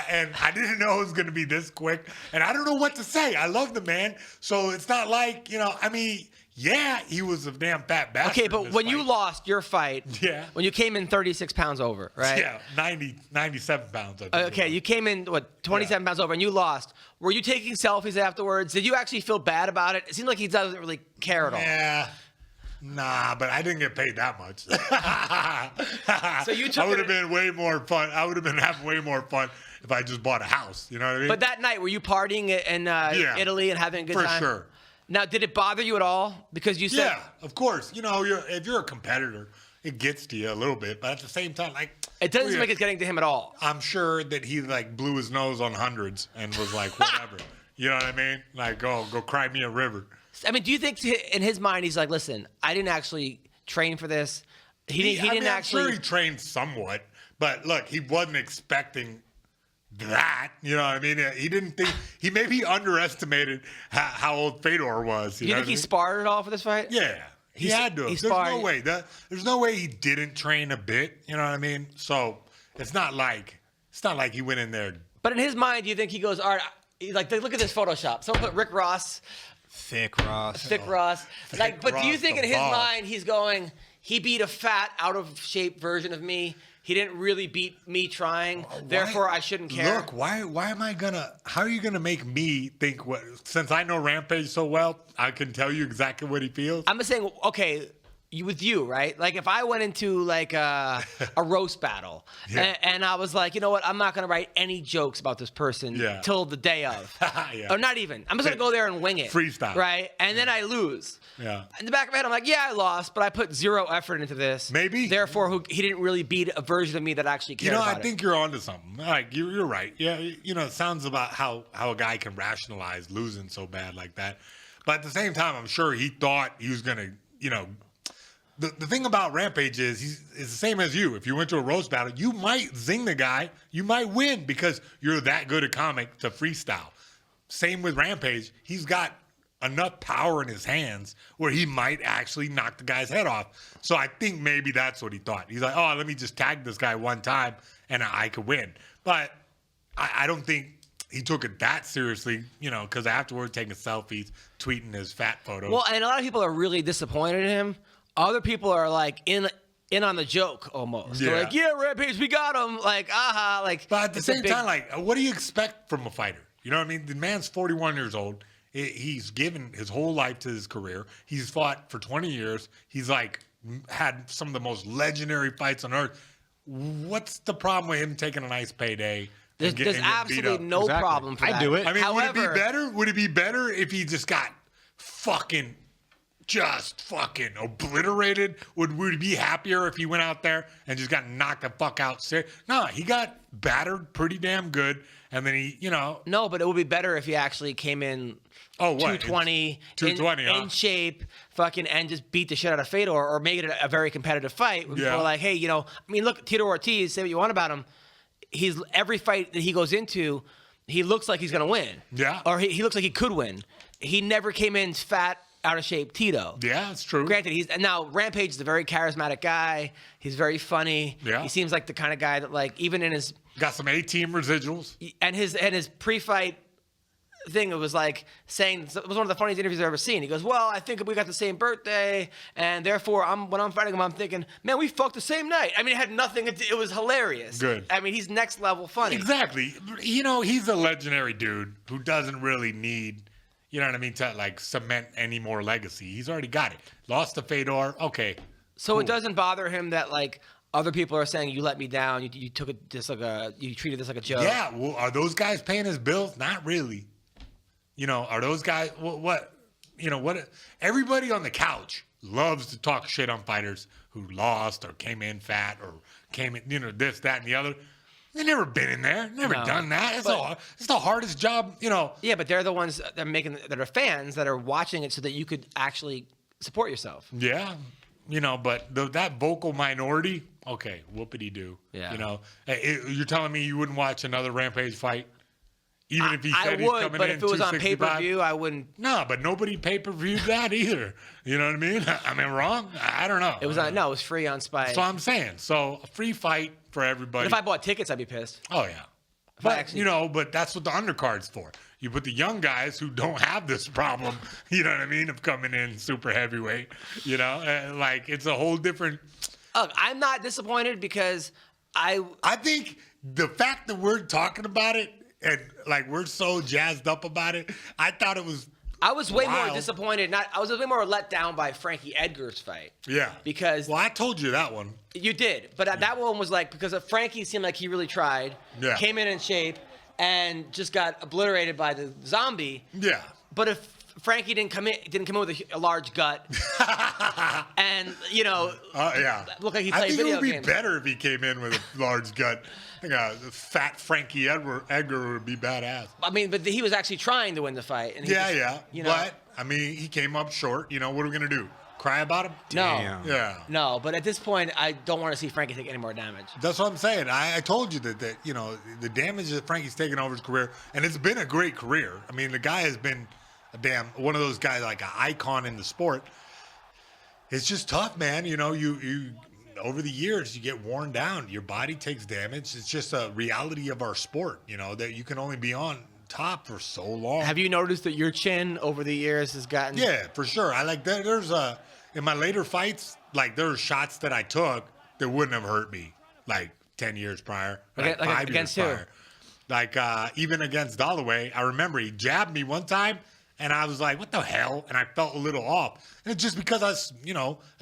and I didn't know it was going to be this quick, and I don't know what to say. I love the man, so it's not like yeah, he was a damn fat bastard. Okay, but when you lost your fight, when you came in 36 pounds over, right? Yeah, 97 pounds. Okay, you came in, 27 pounds over, and you lost. Were you taking selfies afterwards? Did you actually feel bad about it? It seems like he doesn't really care at all. Yeah. Nah, but I didn't get paid that much. So you took I would have been way more fun. I would have been having way more fun if I just bought a house. You know what I mean? But that night, were you partying in Italy and having a good time? For sure. Now, did it bother you at all? Because you said... Yeah, of course. If you're a competitor, it gets to you a little bit. But at the same time, it doesn't seem like it's getting to him at all. I'm sure that he, blew his nose on hundreds and was like, whatever. You know what I mean? Go cry me a river. I mean, do you think in his mind, he's like, listen, I didn't actually train for this. He didn't actually... I'm sure he trained somewhat. But, look, he wasn't expecting... that, you know what I mean? He didn't think, he maybe underestimated how old Fedor was. You think he sparred at all for this fight? Yeah. He had to. There's no way. There's no way he didn't train a bit, you know what I mean? So it's not like he went in there. But in his mind, do you think he goes, all right, look at this Photoshop. Someone put Rick Ross. Thick Ross. But do you think in his mind, he's going, he beat a fat, out of shape version of me. He didn't really beat me trying, therefore I shouldn't care. Look, why am I how are you gonna make me think since I know Rampage so well, I can tell you exactly what he feels? I'm just saying, okay, with you, right? Like if I went into a roast battle and I was like, you know what, I'm not gonna write any jokes about this person till the day of. Or not even. I'm just gonna go there and wing it. Freestyle. Right? And then I lose. Yeah. In the back of my head, I'm like, yeah, I lost, but I put zero effort into this. Maybe. Therefore, he didn't really beat a version of me that actually cared about it. I think you're onto something. You're right. Yeah, it sounds about how a guy can rationalize losing so bad like that. But at the same time, I'm sure he thought he was gonna, The thing about Rampage is it's the same as you. If you went to a roast battle, you might zing the guy. You might win because you're that good a comic to freestyle. Same with Rampage. He's got enough power in his hands where he might actually knock the guy's head off. So I think maybe that's what he thought. He's like, let me just tag this guy one time and I could win. But I don't think he took it that seriously, because afterward taking selfies, tweeting his fat photos. Well, and a lot of people are really disappointed in him. Other people are in on the joke almost. Yeah. They're like, yeah, Rampage, we got him. Like, aha. But at the same time, what do you expect from a fighter? You know what I mean? The man's 41 years old. He's given his whole life to his career. He's fought for 20 years. He's had some of the most legendary fights on earth. What's the problem with him taking a nice payday? There's absolutely no problem for that. I do it. I mean, However, would it be better? Would it be better if he just got fucking obliterated? Would we be happier if he went out there and just got knocked the fuck out? No, he got battered pretty damn good. And then he, No, but it would be better if he actually came in 220, in shape, and just beat the shit out of Fedor or make it a very competitive fight. Where people are like, hey, look, Tito Ortiz, say what you want about him. Every fight that he goes into, he looks like he's going to win. Yeah. Or he looks like he could win. He never came in fat, out of shape Tito. Yeah, it's true. Granted, now Rampage is a very charismatic guy. He's very funny. Yeah. He seems like the kind of guy that even in his got some A-team residuals. And his pre-fight thing, it was saying, it was one of the funniest interviews I've ever seen. He goes, well, I think we got the same birthday, and therefore when I'm fighting him, I'm thinking, man, we fucked the same night. I mean, it had nothing. It was hilarious. Good. I mean, he's next level funny. Exactly. He's a legendary dude who doesn't really need, to cement any more legacy. He's already got it. Lost to Fedor. Okay. So cool. It doesn't bother him that other people are saying you let me down. You took it you treated this like a joke. Yeah. Well, are those guys paying his bills? Not really. Are those guys what? Everybody on the couch loves to talk shit on fighters who lost or came in fat or came in, this, that, and the other. They've never been in there. Never done that. It's the hardest job, Yeah, but they're the ones that are fans that are watching it so that you could actually support yourself. Yeah. But that vocal minority, okay, whoopity-doo. Yeah. You're telling me you wouldn't watch another Rampage fight? Even if he said he's coming in but if it was on 265? pay-per-view, I wouldn't. No, but nobody pay-per-viewed that either. You know what I mean? Am I wrong? I don't know. It was free on Spike. So I'm saying, a free fight for everybody. But if I bought tickets, I'd be pissed. Oh, yeah. But that's what the undercard's for. You put the young guys who don't have this problem, you know what I mean, of coming in super heavyweight, it's a whole different. Look, I'm not disappointed because I think the fact that we're talking about it and we're so jazzed up about it, I thought it was. I was way wild. more disappointed. I was way more let down by Frankie Edgar's fight. Yeah. Because. Well, I told you that one. You did, but that one was because Frankie seemed like he really tried. Yeah. Came in shape, and just got obliterated by the zombie. Yeah. But if Frankie didn't come in with a large gut, and yeah, look like he I played think video it would be games. better if he came in with a large gut. I think a fat Frankie Edgar would be badass. I mean, but he was actually trying to win the fight. And But I mean, he came up short. What are we gonna do? Cry about him? No. Yeah. No, but at this point, I don't want to see Frankie take any more damage. That's what I'm saying. I told you that the damage that Frankie's taken over his career, and it's been a great career. I mean, the guy has been one of those guys, like an icon in the sport. It's just tough, man. You over the years you get worn down. Your body takes damage. It's just a reality of our sport. That you can only be on top for so long. Have you noticed that your chin over the years has gotten? Yeah, for sure. There's in my later fights, there were shots that I took that wouldn't have hurt me 10 years prior, 5 years prior. Even against Dalloway, I remember he jabbed me one time, and I was like, what the hell? And I felt a little off. And it's just because I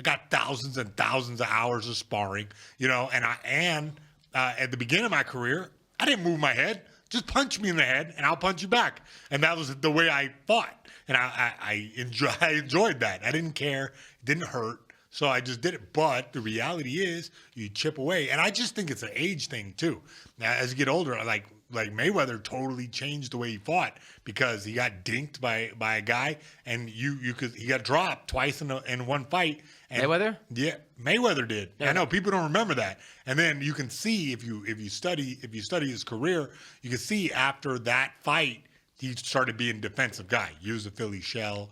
got thousands and thousands of hours of sparring, and at the beginning of my career, I didn't move my head. Just punch me in the head, and I'll punch you back. And that was the way I fought. And I enjoyed that. I didn't care. It didn't hurt. So I just did it. But the reality is you chip away. And I just think it's an age thing, too. Now, as you get older, like Mayweather totally changed the way he fought because he got dinked by a guy, and he got dropped twice in one fight. And Mayweather? Yeah, Mayweather did. Yeah. I know people don't remember that. And then you can see if you study his career, you can see after that fight he started being a defensive guy. Use the Philly shell.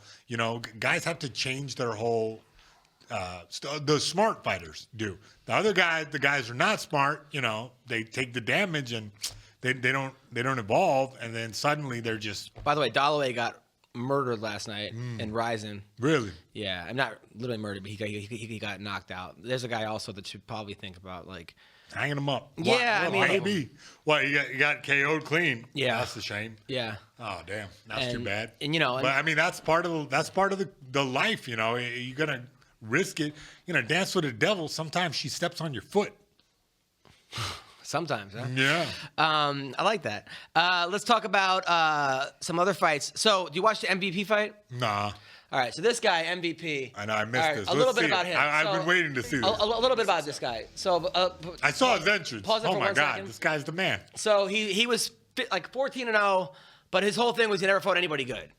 Guys have to change their whole. The smart fighters do. The other guys, the guys are not smart. They take the damage and they don't evolve, and then suddenly they're just. By the way, Dalloway got murdered last night in Rising. Really? Yeah, I'm not literally murdered, but he got knocked out. There's a guy also that should probably think about hanging him up. Yeah, maybe. What you got KO'd clean? Yeah, that's a shame. Yeah. Oh damn, that's too bad. And but I mean that's part of the life. You're gonna risk it. Dance with the devil. Sometimes she steps on your foot. Sometimes, huh? Yeah. I like that. Let's talk about some other fights. So, do you watch the MVP fight? Nah. All right. So this guy, MVP. I know. I missed this. A little bit about him. I've been waiting to see this. A little bit about this guy. So I saw his entrance. Pause it Oh for my 1 God, second. this guy's the man. So he was 14-0. But his whole thing was he never fought anybody good.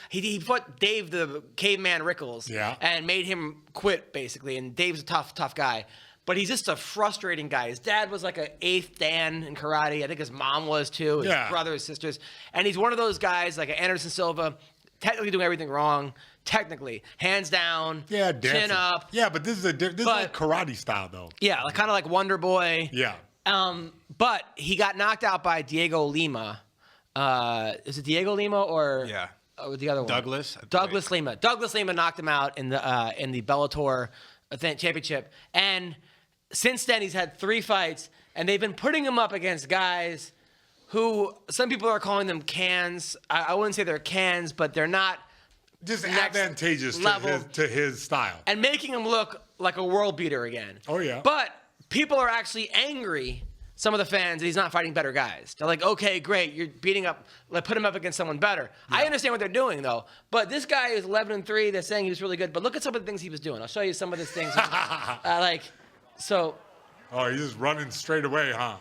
He fought Dave the Caveman Rickles and made him quit basically. And Dave's a tough guy. But he's just a frustrating guy. His dad was like an 8th Dan in karate. I think his mom was too. His brother, his sisters. And he's one of those guys like Anderson Silva, technically doing everything wrong. Technically, hands down, chin up. Yeah, but this is like karate style though. Yeah, kind of like Wonder Boy. Yeah. But he got knocked out by Diego Lima. Is it Diego Lima or the other one? Douglas Lima. Douglas Lima knocked him out in the Bellator championship, and since then he's had 3 fights, and they've been putting him up against guys who some people are calling them cans. I wouldn't say they're cans, but they're not just advantageous to his style, and making him look like a world beater again. Oh yeah. But people are actually angry. Some of the fans that he's not fighting better guys. They're like, okay, great, you're beating up, put him up against someone better. Yeah. I understand what they're doing though, but this guy is 11-3. They're saying he was really good, but look at some of the things he was doing. I'll show you some of these things. Oh, he's just running straight away, huh?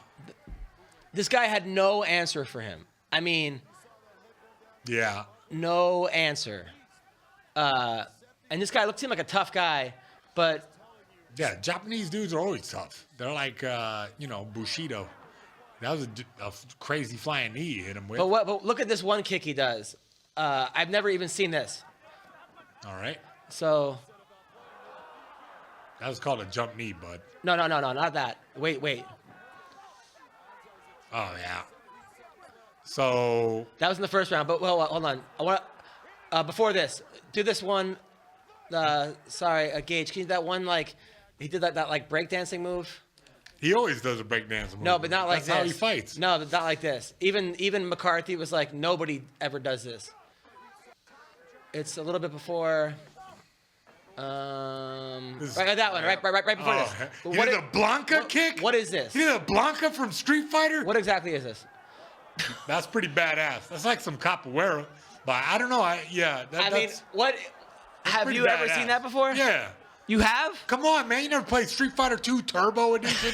This guy had no answer for him. I mean, yeah, no answer. And And this guy seemed like a tough guy, but Yeah, Japanese dudes are always tough. They're like, Bushido. That was a crazy flying knee he hit him with. but look at this one kick he does. I've never even seen this. All right. So That was called a jump knee, bud. no, not that. Wait. Oh, yeah. So, That was in the first round. But hold on. I want before this, do this one. Gage, can you do that one like he did that like breakdancing move? he always does a breakdance move. No, but not like That's this. how he fights. No, but not like this. Even McCarthy was like, nobody ever does this. It's a little bit before. Right, that one, right before this. He did a Blanca kick? What is this? He did a Blanca from Street Fighter? What exactly is this? That's pretty badass. That's like some capoeira. But I don't know. What? Have pretty you ever badass. seen that before? Yeah. You have? Come on, man. You never played Street Fighter 2 Turbo Edition?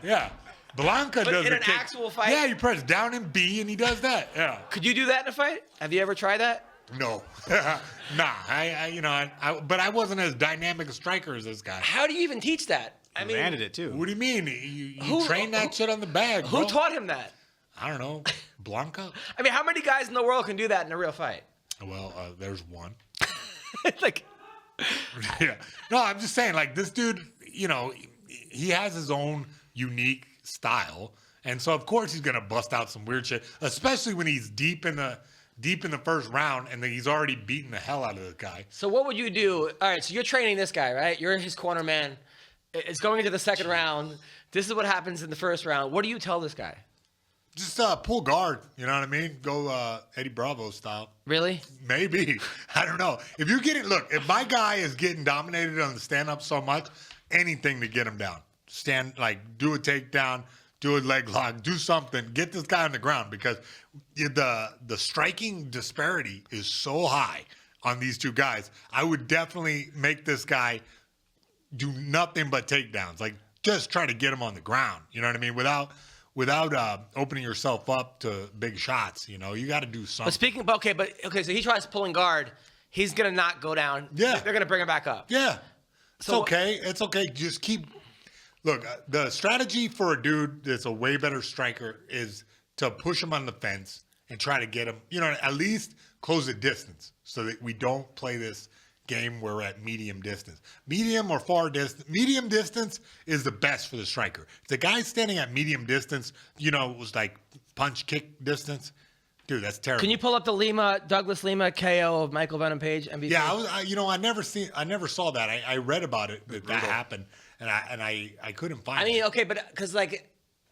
Yeah. Blanca But does in the an kick. Yeah, fight? Yeah, you press down and B and he does that. Yeah. Could you do that in a fight? Have you ever tried that? No. Nah. But I wasn't as dynamic a striker as this guy. How do you even teach that? I mean, landed it too. What do you mean? You train that shit on the bag, who bro. taught him that? I don't know. Blanca? I mean, how many guys in the world can do that in a real fight? Well, there's one. Like, Yeah. No, I'm just saying, like, this dude, he has his own unique style. And so, of course, he's going to bust out some weird shit, especially when he's deep in the first round and then he's already beaten the hell out of the guy. so what would you do? All right, so you're training this guy, right? You're his corner man. It's going into the second round. This is what happens in the first round. What do you tell this guy? Just pull guard, you know what I mean? Go Eddie Bravo style. Really? Maybe. I don't know. If my guy is getting dominated on the stand-up so much, anything to get him down. Do a takedown, do a leg lock, do something. Get this guy on the ground because the striking disparity is so high on these two guys. I would definitely make this guy do nothing but takedowns. Like, just try to get him on the ground. You know what I mean? Without opening yourself up to big shots, you got to do something. But so he tries pulling guard. He's going to not go down. Yeah. They're going to bring him back up. Yeah. So- It's okay. Just look, the strategy for a dude that's a way better striker is to push him on the fence and try to get him, at least close the distance so that we don't play this game where we're at medium distance. Medium or far distance. Medium distance is the best for the striker. If the guy's standing at medium distance, it was like punch kick distance. Dude, that's terrible. Can you pull up the Douglas Lima KO of Michael Venom Page MVP? Yeah, I never saw that. I read about it that happened, and I couldn't find it. I mean, okay, but because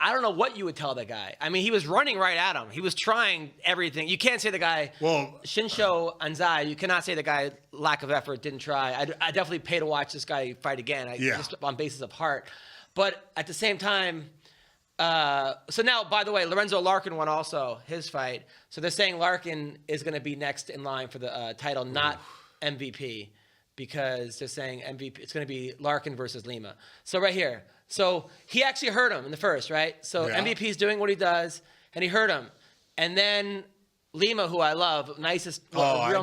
I don't know what you would tell that guy. I mean, he was running right at him. He was trying everything. You can't say the guy. Well, Shinsho Anzai. You cannot say the guy lack of effort, didn't try. I definitely pay to watch this guy fight again. Just on basis of heart, but at the same time. So now, by the way, Lorenzo Larkin won also his fight. So they're saying Larkin is going to be next in line for the title, not MVP, because they're saying MVP. It's going to be Larkin versus Lima. So right here. So he actually hurt him in the first, right? So Yeah. MVP is doing what he does, and he hurt him. And then Lima, who I love, real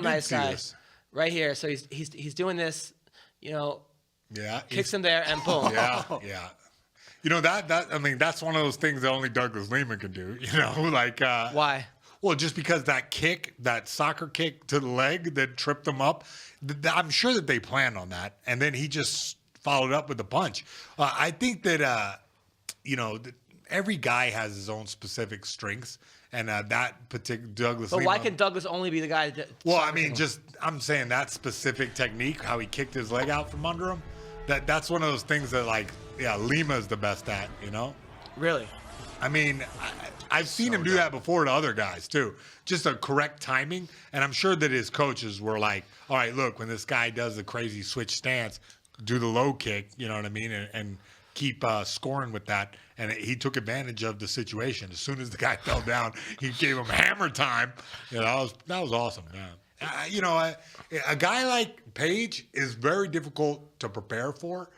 nice guy, right here. So he's doing this, Yeah. kicks him there, and boom. Yeah. That's one of those things that only Douglas Lima can do. Why? Well, just because that soccer kick to the leg that tripped him up, I'm sure that they planned on that, and then he just followed up with a punch. I think that every guy has his own specific strengths, and that particular Douglas. But Lima, why can Douglas only be the guy that? I'm saying that specific technique, how he kicked his leg out from under him. That's one of those things that Lima is the best at. Really? I mean, I've seen him do that before to other guys too. Just a correct timing, and I'm sure that his coaches were like, "All right, look, when this guy does the crazy switch stance, do the low kick, you know what I mean, and keep scoring with that." And he took advantage of the situation. As soon as the guy fell down, he gave him hammer time. That was awesome. Yeah. A guy like Page is very difficult to prepare for.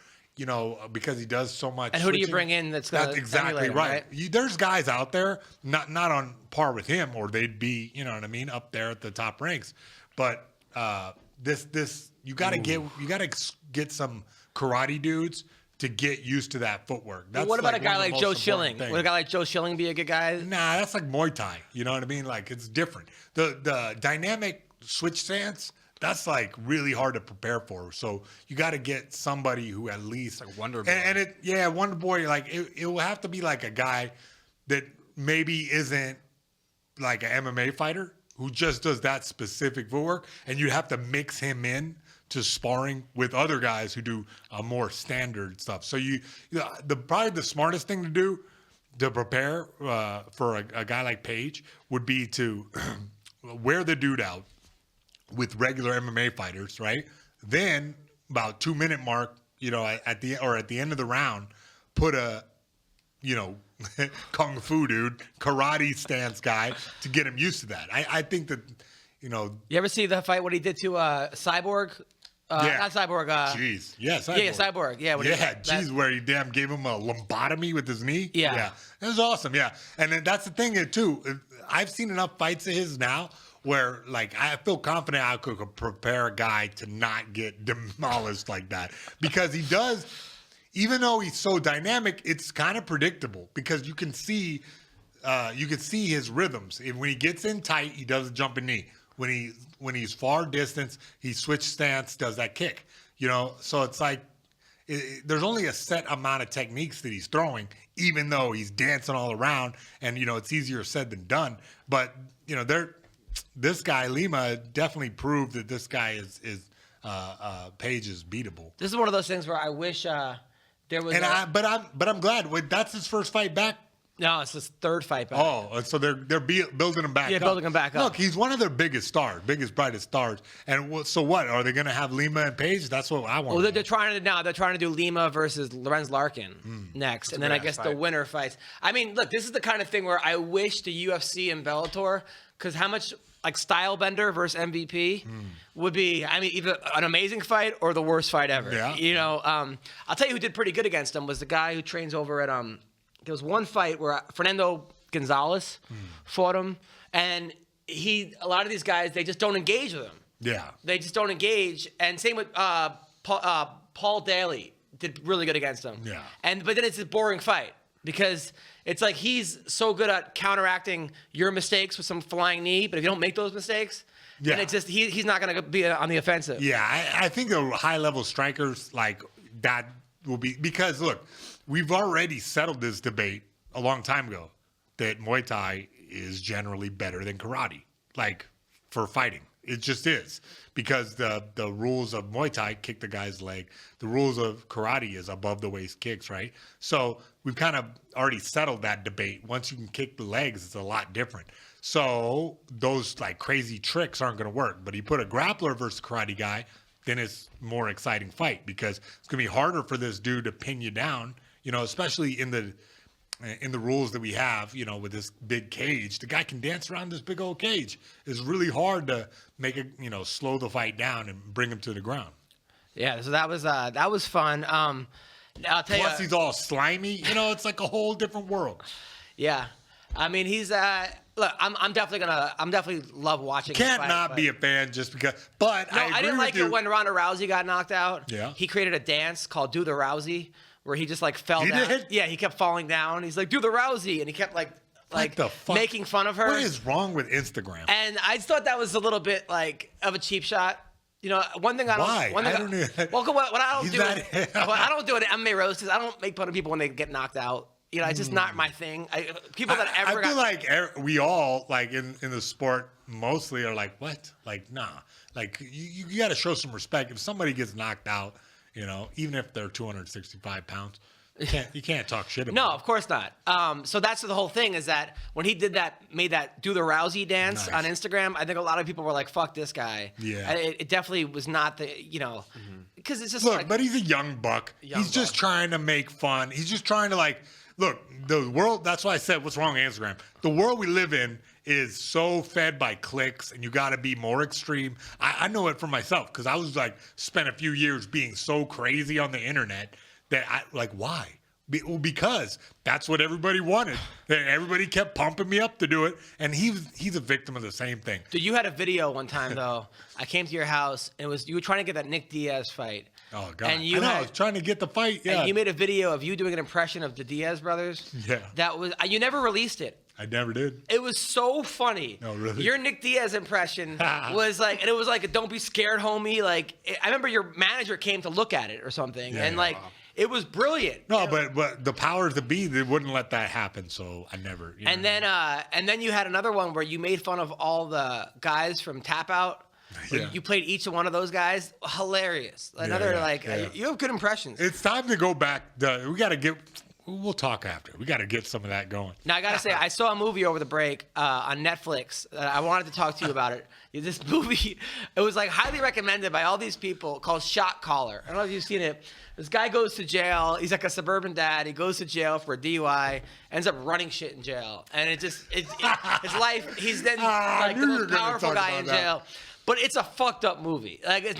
Because he does so much. And who do you switching. bring in that's going to exactly him, right? There's guys out there not on par with him, or they'd be, up there at the top ranks. But this You gotta get some karate dudes to get used to that footwork. That's what about a guy like Joe Schilling? Would a guy like Joe Schilling be a good guy? Nah, that's like Muay Thai. You know what I mean? Like it's different. The dynamic switch stance, that's like really hard to prepare for. So you got to get somebody who at least like Wonder Boy. And Wonder Boy, like it will have to be like a guy that maybe isn't like an MMA fighter who just does that specific footwork, and you have to mix him in to sparring with other guys who do more standard stuff. So probably the smartest thing to do to prepare for a guy like Page would be to wear the dude out with regular MMA fighters, right? Then about 2-minute mark, at the end of the round, put a, kung fu dude, karate stance guy to get him used to that. I think that, You ever see the fight? What he did to Cyborg? Yeah. Not Cyborg. Jeez. Yeah, Cyborg. Yeah, Cyborg. Yeah. Where he gave him a lumbotomy with his knee. Yeah. It was awesome, yeah. And then that's the thing, too. I've seen enough fights of his now where, like, I feel confident I could prepare a guy to not get demolished like that. Because he does, even though he's so dynamic, it's kind of predictable because you can see his rhythms. When he gets in tight, he does a jumping knee. When he's far distance, he switch stance, does that kick. So it's like there's only a set amount of techniques that he's throwing, even though he's dancing all around. And it's easier said than done. But this guy Lima definitely proved that this guy is Page is beatable. This is one of those things where I wish there was. But I'm glad. That's his first fight back. No, it's his third fight back. Oh, so they're building him back up. Yeah, building him back up. Look, he's one of their biggest stars, brightest stars. And so what? Are they going to have Lima and Page? That's what I want. Well, they're trying to do Lima versus Lorenz Larkin next, and then I guess the winner fights. I mean, look, this is the kind of thing where I wish the UFC and Bellator, because how much like Stylebender versus MVP would be, I mean, either an amazing fight or the worst fight ever. Yeah. I'll tell you who did pretty good against him was the guy who trains over at There was one fight where Fernando Gonzalez fought him, and a lot of these guys, they just don't engage with him. Yeah. They just don't engage. And same with Paul Daly did really good against him. Yeah. But then it's a boring fight because it's like he's so good at counteracting your mistakes with some flying knee, but if you don't make those mistakes, then it's just he's not going to be on the offensive. Yeah, I think the high-level strikers like that will be – because, look, we've already settled this debate a long time ago that Muay Thai is generally better than karate, like for fighting. It just is because the rules of Muay Thai kick the guy's leg. The rules of karate is above the waist kicks, right? So we've kind of already settled that debate. Once you can kick the legs, it's a lot different. So those like crazy tricks aren't going to work. But you put a grappler versus a karate guy, then it's more exciting fight because it's going to be harder for this dude to pin you down. Especially in the rules that we have, with this big cage, the guy can dance around this big old cage. It's really hard to make it, slow the fight down and bring him to the ground. Yeah, so that was fun. I'll tell you. Plus, he's all slimy. It's like a whole different world. Yeah, I mean, he's look. I'm definitely love watching. Can't fight, not be a fan just because. But no, I didn't like it when Ronda Rousey got knocked out. Yeah, he created a dance called "Do the Rousey." Where he just like fell down. Did? Yeah, he kept falling down. He's like, do the Rousey. And he kept like making fun of her. What is wrong with Instagram? And I just thought that was a little bit like of a cheap shot. One thing I don't. Why? One thing I don't know. Well, what I don't do. I don't do it at MMA Roasted. I don't make fun of people when they get knocked out. It's just not my thing. I feel like we all like in the sport mostly are like, what? Like, nah. Like you got to show some respect. If somebody gets knocked out, even if they're 265 pounds, you can't talk shit about. No, of course not. So that's the whole thing is that when he made that do the Rousey dance on Instagram, I think a lot of people were like, "Fuck this guy." Yeah, it definitely was not the because it's just but he's a young buck. He's just trying to make fun. He's just trying to look the world. That's why I said, "What's wrong with Instagram?" The world we live in is so fed by clicks, and you got to be more extreme. I know it for myself because I was spent a few years being so crazy on the internet that why? Because that's what everybody wanted. Everybody kept pumping me up to do it, and he's a victim of the same thing. Dude, you had a video one time though. I came to your house and you were trying to get that Nick Diaz fight. Oh God! And I was trying to get the fight. Yeah. And you made a video of you doing an impression of the Diaz brothers. Yeah. That was you never released it. I never did. It was so funny. Oh, really? Your Nick Diaz impression was like, and it was like, "Don't be scared, homie." Like, I remember your manager came to look at it or something, and like, it was brilliant. No, but the powers that be, they wouldn't let that happen. So I never. And then you had another one where you made fun of all the guys from Tap Out. Yeah. You played each of one of those guys. Hilarious. Another you have good impressions. It's time to go back. We got to get. We'll talk after. We got to get some of that going. Now, I got to say, I saw a movie over the break on Netflix. I wanted to talk to you about it. This movie, it was like highly recommended by all these people called Shot Caller. I don't know if you've seen it. This guy goes to jail. He's like a suburban dad. He goes to jail for a DUI, ends up running shit in jail. And his life, he's then like the most powerful guy in jail. But it's a fucked up movie. Like it's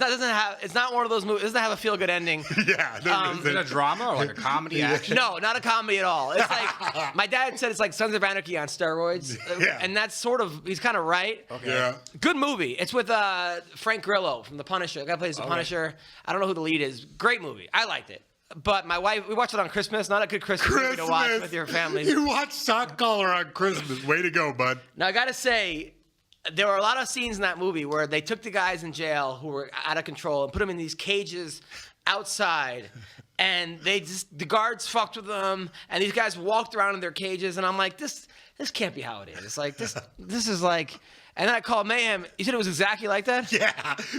not one of those movies. It doesn't have a feel good ending. Yeah. Is it a drama or like a comedy action? No, not a comedy at all. It's like my dad said it's like Sons of Anarchy on steroids. Yeah. And that's sort of he's kind of right. Okay. Yeah. Good movie. It's with Frank Grillo from The Punisher. The guy plays The Punisher. I don't know who the lead is. Great movie. I liked it. But my wife, we watched it on Christmas. Not a good Christmas movie to watch with your family. You watched Shot Caller on Christmas. Way to go, bud. Now I gotta say, there were a lot of scenes in that movie where they took the guys in jail who were out of control and put them in these cages outside, and the guards fucked with them, and these guys walked around in their cages, and I'm like, this can't be how it is. Like this is like. And then I called Mayhem. You said it was exactly like that? Yeah.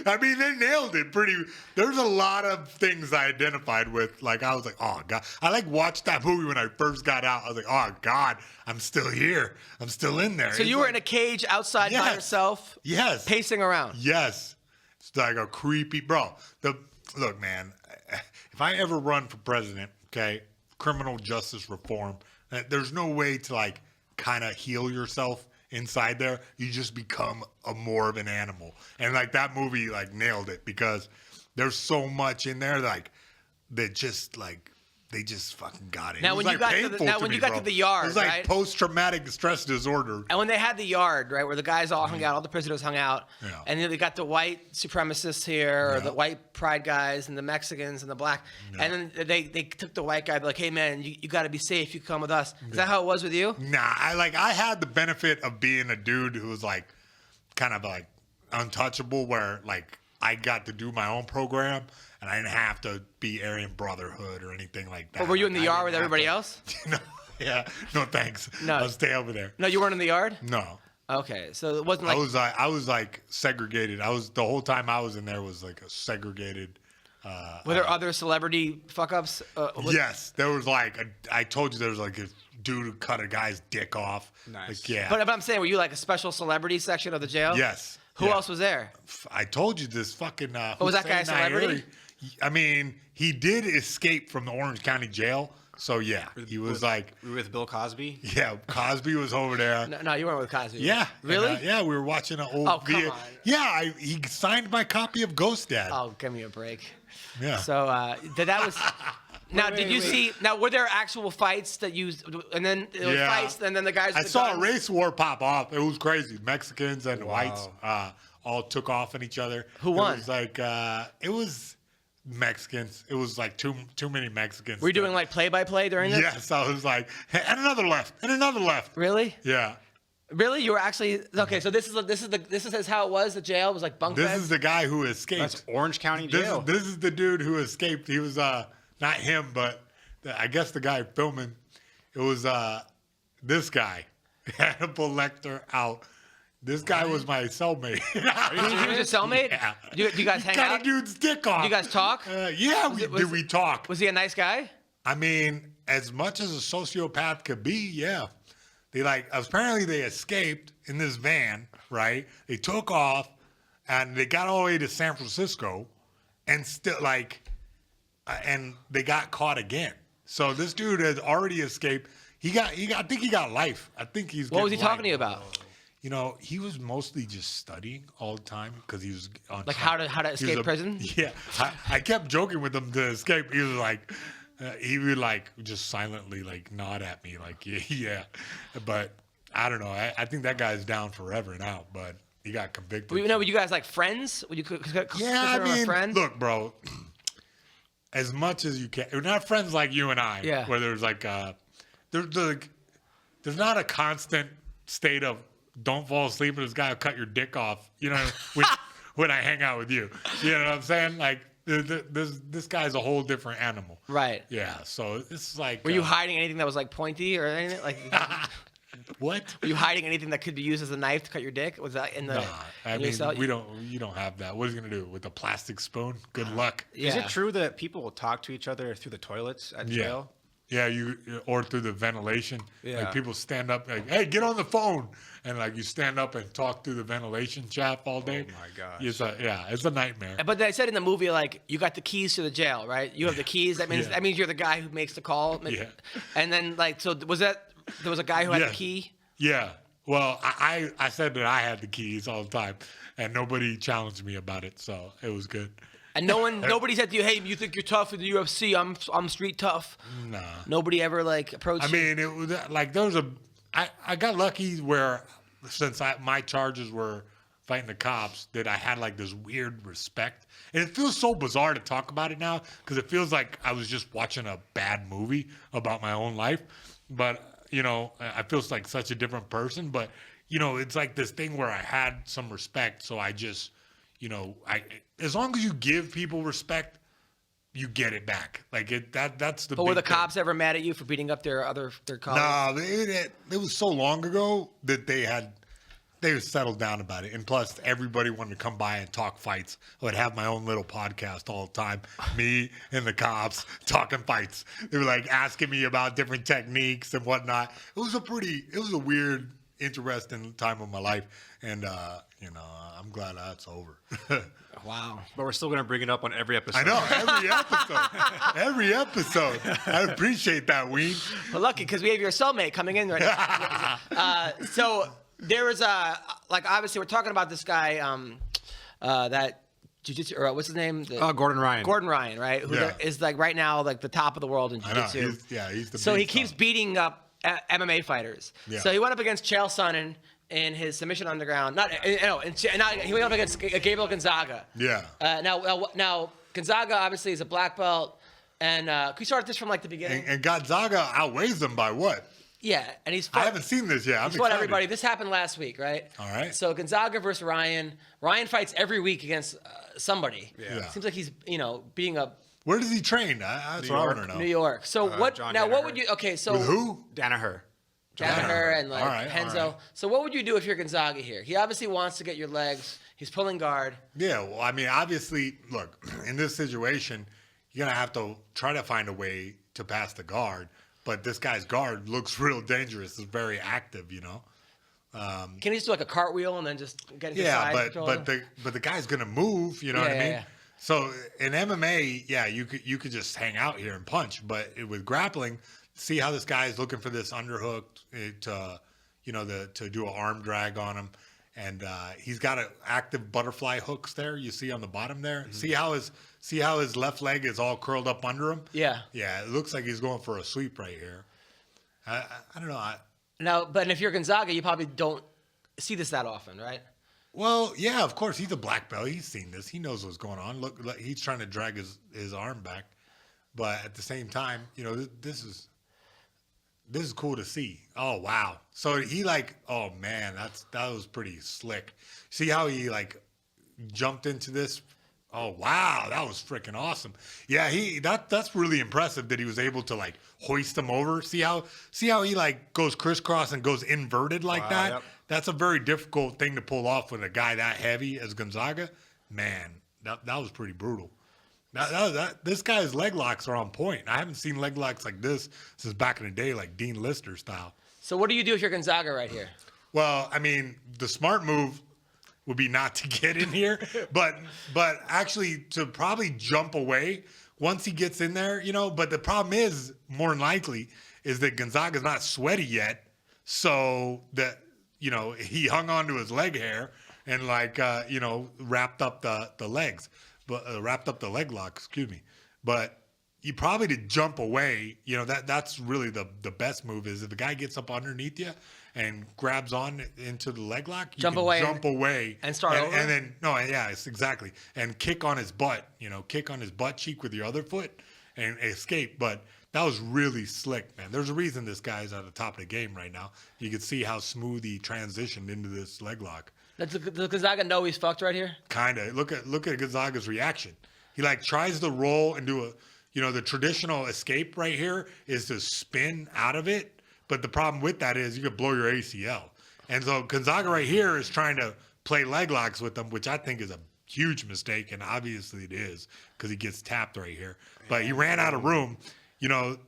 I mean, they nailed it pretty. There's a lot of things I identified with. Like, I was like, oh, God. I watched that movie when I first got out. I was like, oh, God, I'm still here. I'm still in there. So you were in a cage outside by yourself? Yes. Pacing around? Yes. It's like a creepy, bro. Look, man, if I ever run for president, okay, criminal justice reform, there's no way to, like, kind of heal yourself inside there. You just become more of an animal. And like that movie like nailed it because there's so much in there like that just like they just fucking got it. Now when you got to the yard, it was like right? post-traumatic stress disorder. And when they had the yard, right, where the guys all hung out, all the prisoners hung out, Yeah. and then they got the white supremacists here, or the white pride guys, and the Mexicans and the black, and then they took the white guy, like, hey man, you got to be safe. You come with us. Is that how it was with you? Nah, I had the benefit of being a dude who was like kind of like untouchable, where like I got to do my own program. And I didn't have to be Aryan Brotherhood or anything like that. But were you in the yard with everybody else? No, yeah, no thanks. No. I'll stay over there. No, you weren't in the yard? No. Okay, so it wasn't like... I was like segregated. The whole time I was in there was like a segregated... were there other celebrity fuck-ups? Yes, there was like... I told you there was like a dude who cut a guy's dick off. Nice. Like, yeah. But I'm saying, were you like a special celebrity section of the jail? Yes. Who else was there? I told you this fucking... was that guy a celebrity? I mean, he did escape from the Orange County jail. So, yeah, he was like... We were with Bill Cosby? Yeah, Cosby was over there. No, you weren't with Cosby. Yeah. Really? And, yeah, we were watching an old... Oh, come on. Yeah, he signed my copy of Ghost Dad. Oh, give me a break. Yeah. So, that was... Now, did you see... Now, were there actual fights that you... And then there was fights, and then the guys... I saw a race war pop off. It was crazy. Mexicans and whites all took off on each other. Who won? It was like... it was... Mexicans. It was like too many Mexicans. Were you doing like play-by-play during this? Yes, I was like, and another left, and another left. Really? Yeah. Really? You were actually okay. So this is how it was. The jail was like bunk beds. This is the guy who escaped. That's Orange County Jail. This is the dude who escaped. He was not him, but I guess the guy filming. It was this guy, Hannibal Lecter out. This guy was my cellmate. He was your cellmate? Yeah. Do you guys hang Cut out? a dude's dick off. Do you guys talk? Yeah, we talk. Was he a nice guy? I mean, as much as a sociopath could be, yeah. Apparently they escaped in this van, right? They took off and they got all the way to San Francisco and still and they got caught again. So this dude has already escaped. I think he got life. I think he's What was he getting talking to you life. about? You know, he was mostly just studying all the time because he was on Like how to escape prison? Yeah, I kept joking with him to escape. He was like, he would like just silently like nod at me like, yeah. But I don't know. I think that guy's down forever now, but he got convicted. Were you guys like friends? Would you consider him a friend? Look, bro, as much as you can. We're not friends like you and I. Yeah. Where there's like there's not a constant state of don't fall asleep with this guy will cut your dick off, when I hang out with you. You know what I'm saying? Like, this guy's a whole different animal. Right. Yeah, so it's like... Were you hiding anything that was like pointy or anything? Like, what? Were you hiding anything that could be used as a knife to cut your dick? Was that in the... Nah, I mean, you don't have that. What are you going to do? With a plastic spoon? Good luck. Yeah. Is it true that people will talk to each other through the toilets at jail? Yeah, or through the ventilation. Yeah. Like people stand up like, hey, get on the phone. And like you stand up and talk through the ventilation shaft all day. Oh my gosh. It's a nightmare. But they said in the movie, like, you got the keys to the jail, right? You have the keys. That means you're the guy who makes the call. Yeah. And then, like, so there was a guy who had the key? Yeah. Well, I said that I had the keys all the time, and nobody challenged me about it, so it was good. And nobody said to you, hey, you think you're tough in the UFC? I'm street tough. Nah. Nobody ever like approached you? I mean, it was like there was I got lucky where since my charges were fighting the cops that I had like this weird respect. And it feels so bizarre to talk about it now because it feels like I was just watching a bad movie about my own life. But, I feel like such a different person. But, it's like this thing where I had some respect. So I just, as long as you give people respect, you get it back. Like that's the. But were the big thing. cops ever mad at you for beating up their colleagues? No, it was so long ago that they were settled down about it. And plus, everybody wanted to come by and talk fights. I would have my own little podcast all the time. Me and the cops talking fights. They were like asking me about different techniques and whatnot. It was a weird, interesting time of my life. And, I'm glad that's over. Wow. But we're still going to bring it up on every episode. I know, every episode. I appreciate that, Ween. Well, lucky because we have your cellmate coming in right now. So there was obviously we're talking about this guy, that Jiu-Jitsu, or what's his name? Gordon Ryan. Gordon Ryan, right? Who is like right now like the top of the world in Jiu-Jitsu. I know. He's the So he beast keeps on. beating up MMA fighters. Yeah. So he went up against Chael Sonnen in his submission underground. He went up against Gabriel Gonzaga. Yeah. Now Gonzaga obviously is a black belt, and can we start this from like the beginning? And Gonzaga outweighs them by what? Yeah, and he's fought, I haven't seen this yet. He's fought everybody. This happened last week, right? All right. So Gonzaga versus Ryan. Ryan fights every week against somebody. Yeah. Seems like he's being a Where does he train? That's what I want to know. New York. So John what Danaher. would you? Okay, so With who? Danaher. Danaher and like All right, Penzo. all right. So what would you do if you're Gonzaga here? He obviously wants to get your legs. He's pulling guard. Yeah, well, I mean, obviously, look, in this situation, you're going to have to try to find a way to pass the guard. But this guy's guard looks real dangerous. It's very active, Can he just do like a cartwheel and then just get into side control? but the guy's going to move, you know what I mean? Yeah. So in MMA, you could just hang out here and punch. But with grappling, see how this guy is looking for this underhook to do an arm drag on him. And he's got active butterfly hooks there. You see on the bottom there. Mm-hmm. See how his left leg is all curled up under him. Yeah. Yeah. It looks like he's going for a sweep right here. I don't know. Now, but if you're Gonzaga, you probably don't see this that often, right? Well, yeah. Of course, he's a black belt. He's seen this. He knows what's going on. Look, he's trying to drag his arm back, but at the same time, this is cool to see. Oh wow! So he oh man, that was pretty slick. See how he jumped into this? Oh wow, that was freaking awesome. Yeah, that's really impressive that he was able to hoist him over. See how he goes crisscross and goes inverted like that? Yep. That's a very difficult thing to pull off with a guy that heavy as Gonzaga. Man, that was pretty brutal. This guy's leg locks are on point. I haven't seen leg locks like this since back in the day, like Dean Lister style. So what do you do if you're Gonzaga right here? Well, I mean, the smart move would be not to get in here, but actually to probably jump away once he gets in there, But the problem is, more than likely, is that Gonzaga's not sweaty yet, so that he hung onto his leg hair and wrapped up the legs. But wrapped up the leg lock, excuse me. But you probably to jump away, that's really the best move is if the guy gets up underneath you and grabs on into the leg lock, you jump can away jump away and start over. And then it's exactly. And kick on his butt, kick on his butt cheek with your other foot and escape. But that was really slick, man. There's a reason this guy's at the top of the game right now. You can see how smooth he transitioned into this leg lock. Does Gonzaga know he's fucked right here? Kinda. Look at Gonzaga's reaction. He tries to roll and do the traditional escape right here is to spin out of it. But the problem with that is you could blow your ACL. And so Gonzaga right here is trying to play leg locks with them, which I think is a huge mistake. And obviously it is because he gets tapped right here. But he ran out of room. To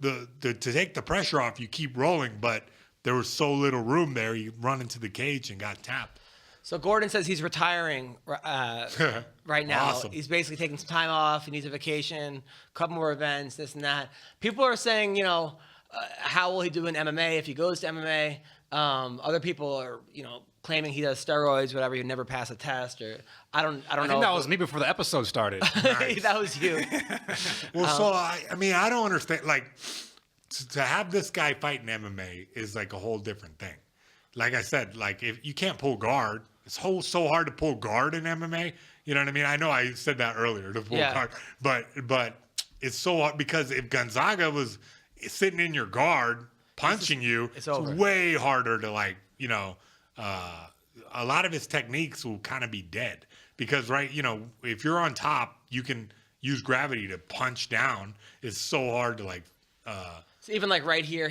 take the pressure off, you keep rolling, but there was so little room there. He run into the cage and got tapped. So Gordon says he's retiring right now. Awesome. He's basically taking some time off. He needs a vacation, a couple more events, this and that. People are saying, how will he do in MMA if he goes to MMA? Other people are, claiming he does steroids, whatever. He'd never pass a test, or I don't know. I think that was me before the episode started. Nice. That was you. Well, I don't understand. To have this guy fight in MMA is a whole different thing. Like I said, if you can't pull guard, it's so hard to pull guard in MMA. You know what I mean? I know I said that earlier, to pull guard, but it's so hard because if Gonzaga was sitting in your guard punching you, it's way harder to a lot of his techniques will kind of be dead because if you're on top, you can use gravity to punch down. It's so hard to so even right here,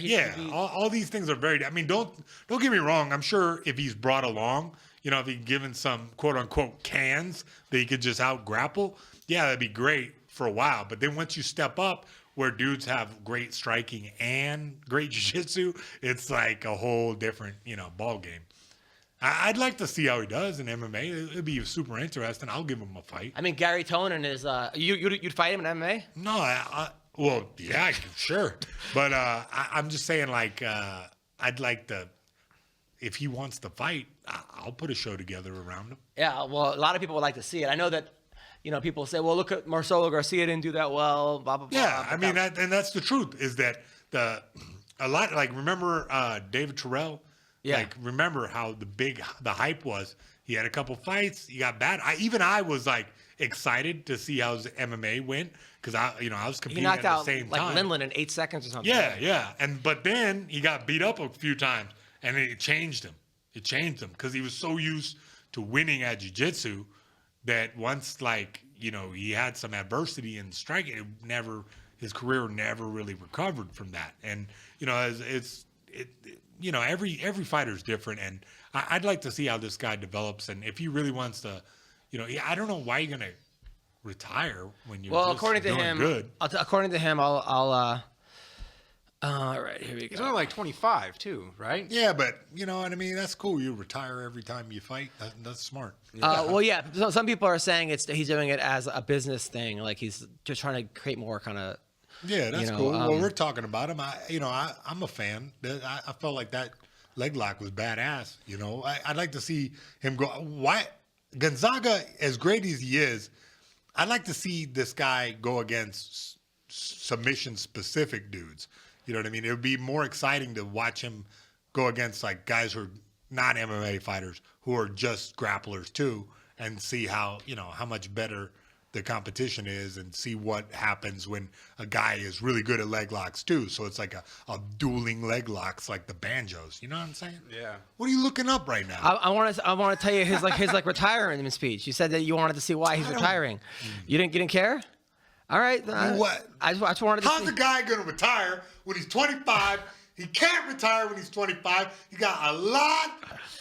all these things are very. I mean, don't get me wrong. I'm sure if he's brought along, if he's given some quote unquote cans that he could just out grapple, that'd be great for a while. But then once you step up, where dudes have great striking and great jiu-jitsu, it's a whole different ball game. I'd like to see how he does in MMA. It'd be super interesting. I'll give him a fight. I mean, Gary Tonin is. You'd fight him in MMA? No, well, yeah, sure. But I'm just saying, I'd like to, if he wants to fight, I'll put a show together around him. Yeah, well, a lot of people would like to see it. I know that, people say, well, look at Marcelo Garcia didn't do that well, blah, blah, blah. Yeah, I mean, and that's the truth, is that remember David Terrell? Yeah. Remember how the hype was. He had a couple fights. He got bad. I was excited to see how his MMA went because I was competing at the same time. He knocked out Lindland in 8 seconds or something. Yeah. But then he got beat up a few times, and it changed him. It changed him because he was so used to winning at jiu-jitsu that once he had some adversity in striking, his career never really recovered from that. And every fighter's different, and I'd like to see how this guy develops, and if he really wants to, I don't know why you're gonna retire when you're according to him, good. According to him, I'll all right, here we go. He's only 25 too, right? Yeah, but you know what I mean. That's cool. You retire every time you fight. That's smart. Well, yeah. So some people are saying he's doing it as a business thing, like he's just trying to create more kind of. Yeah, that's cool. Well, we're talking about him. I'm a fan. I felt like that leg lock was badass. I'd like to see him go. Why Gonzaga, as great as he is, I'd like to see this guy go against submission specific dudes. You know what I mean? It would be more exciting to watch him go against guys who are not MMA fighters, who are just grapplers too, and see how much better the competition is, and see what happens when a guy is really good at leg locks too. So it's like a dueling leg locks, like the banjos. You know what I'm saying? Yeah. What are you looking up right now? I want to tell you his retirement speech. You said that you wanted to see why he's retiring. You didn't care? All right. What? I just wanted to. How's the guy going to retire when he's 25? He can't retire when he's 25. He got a lot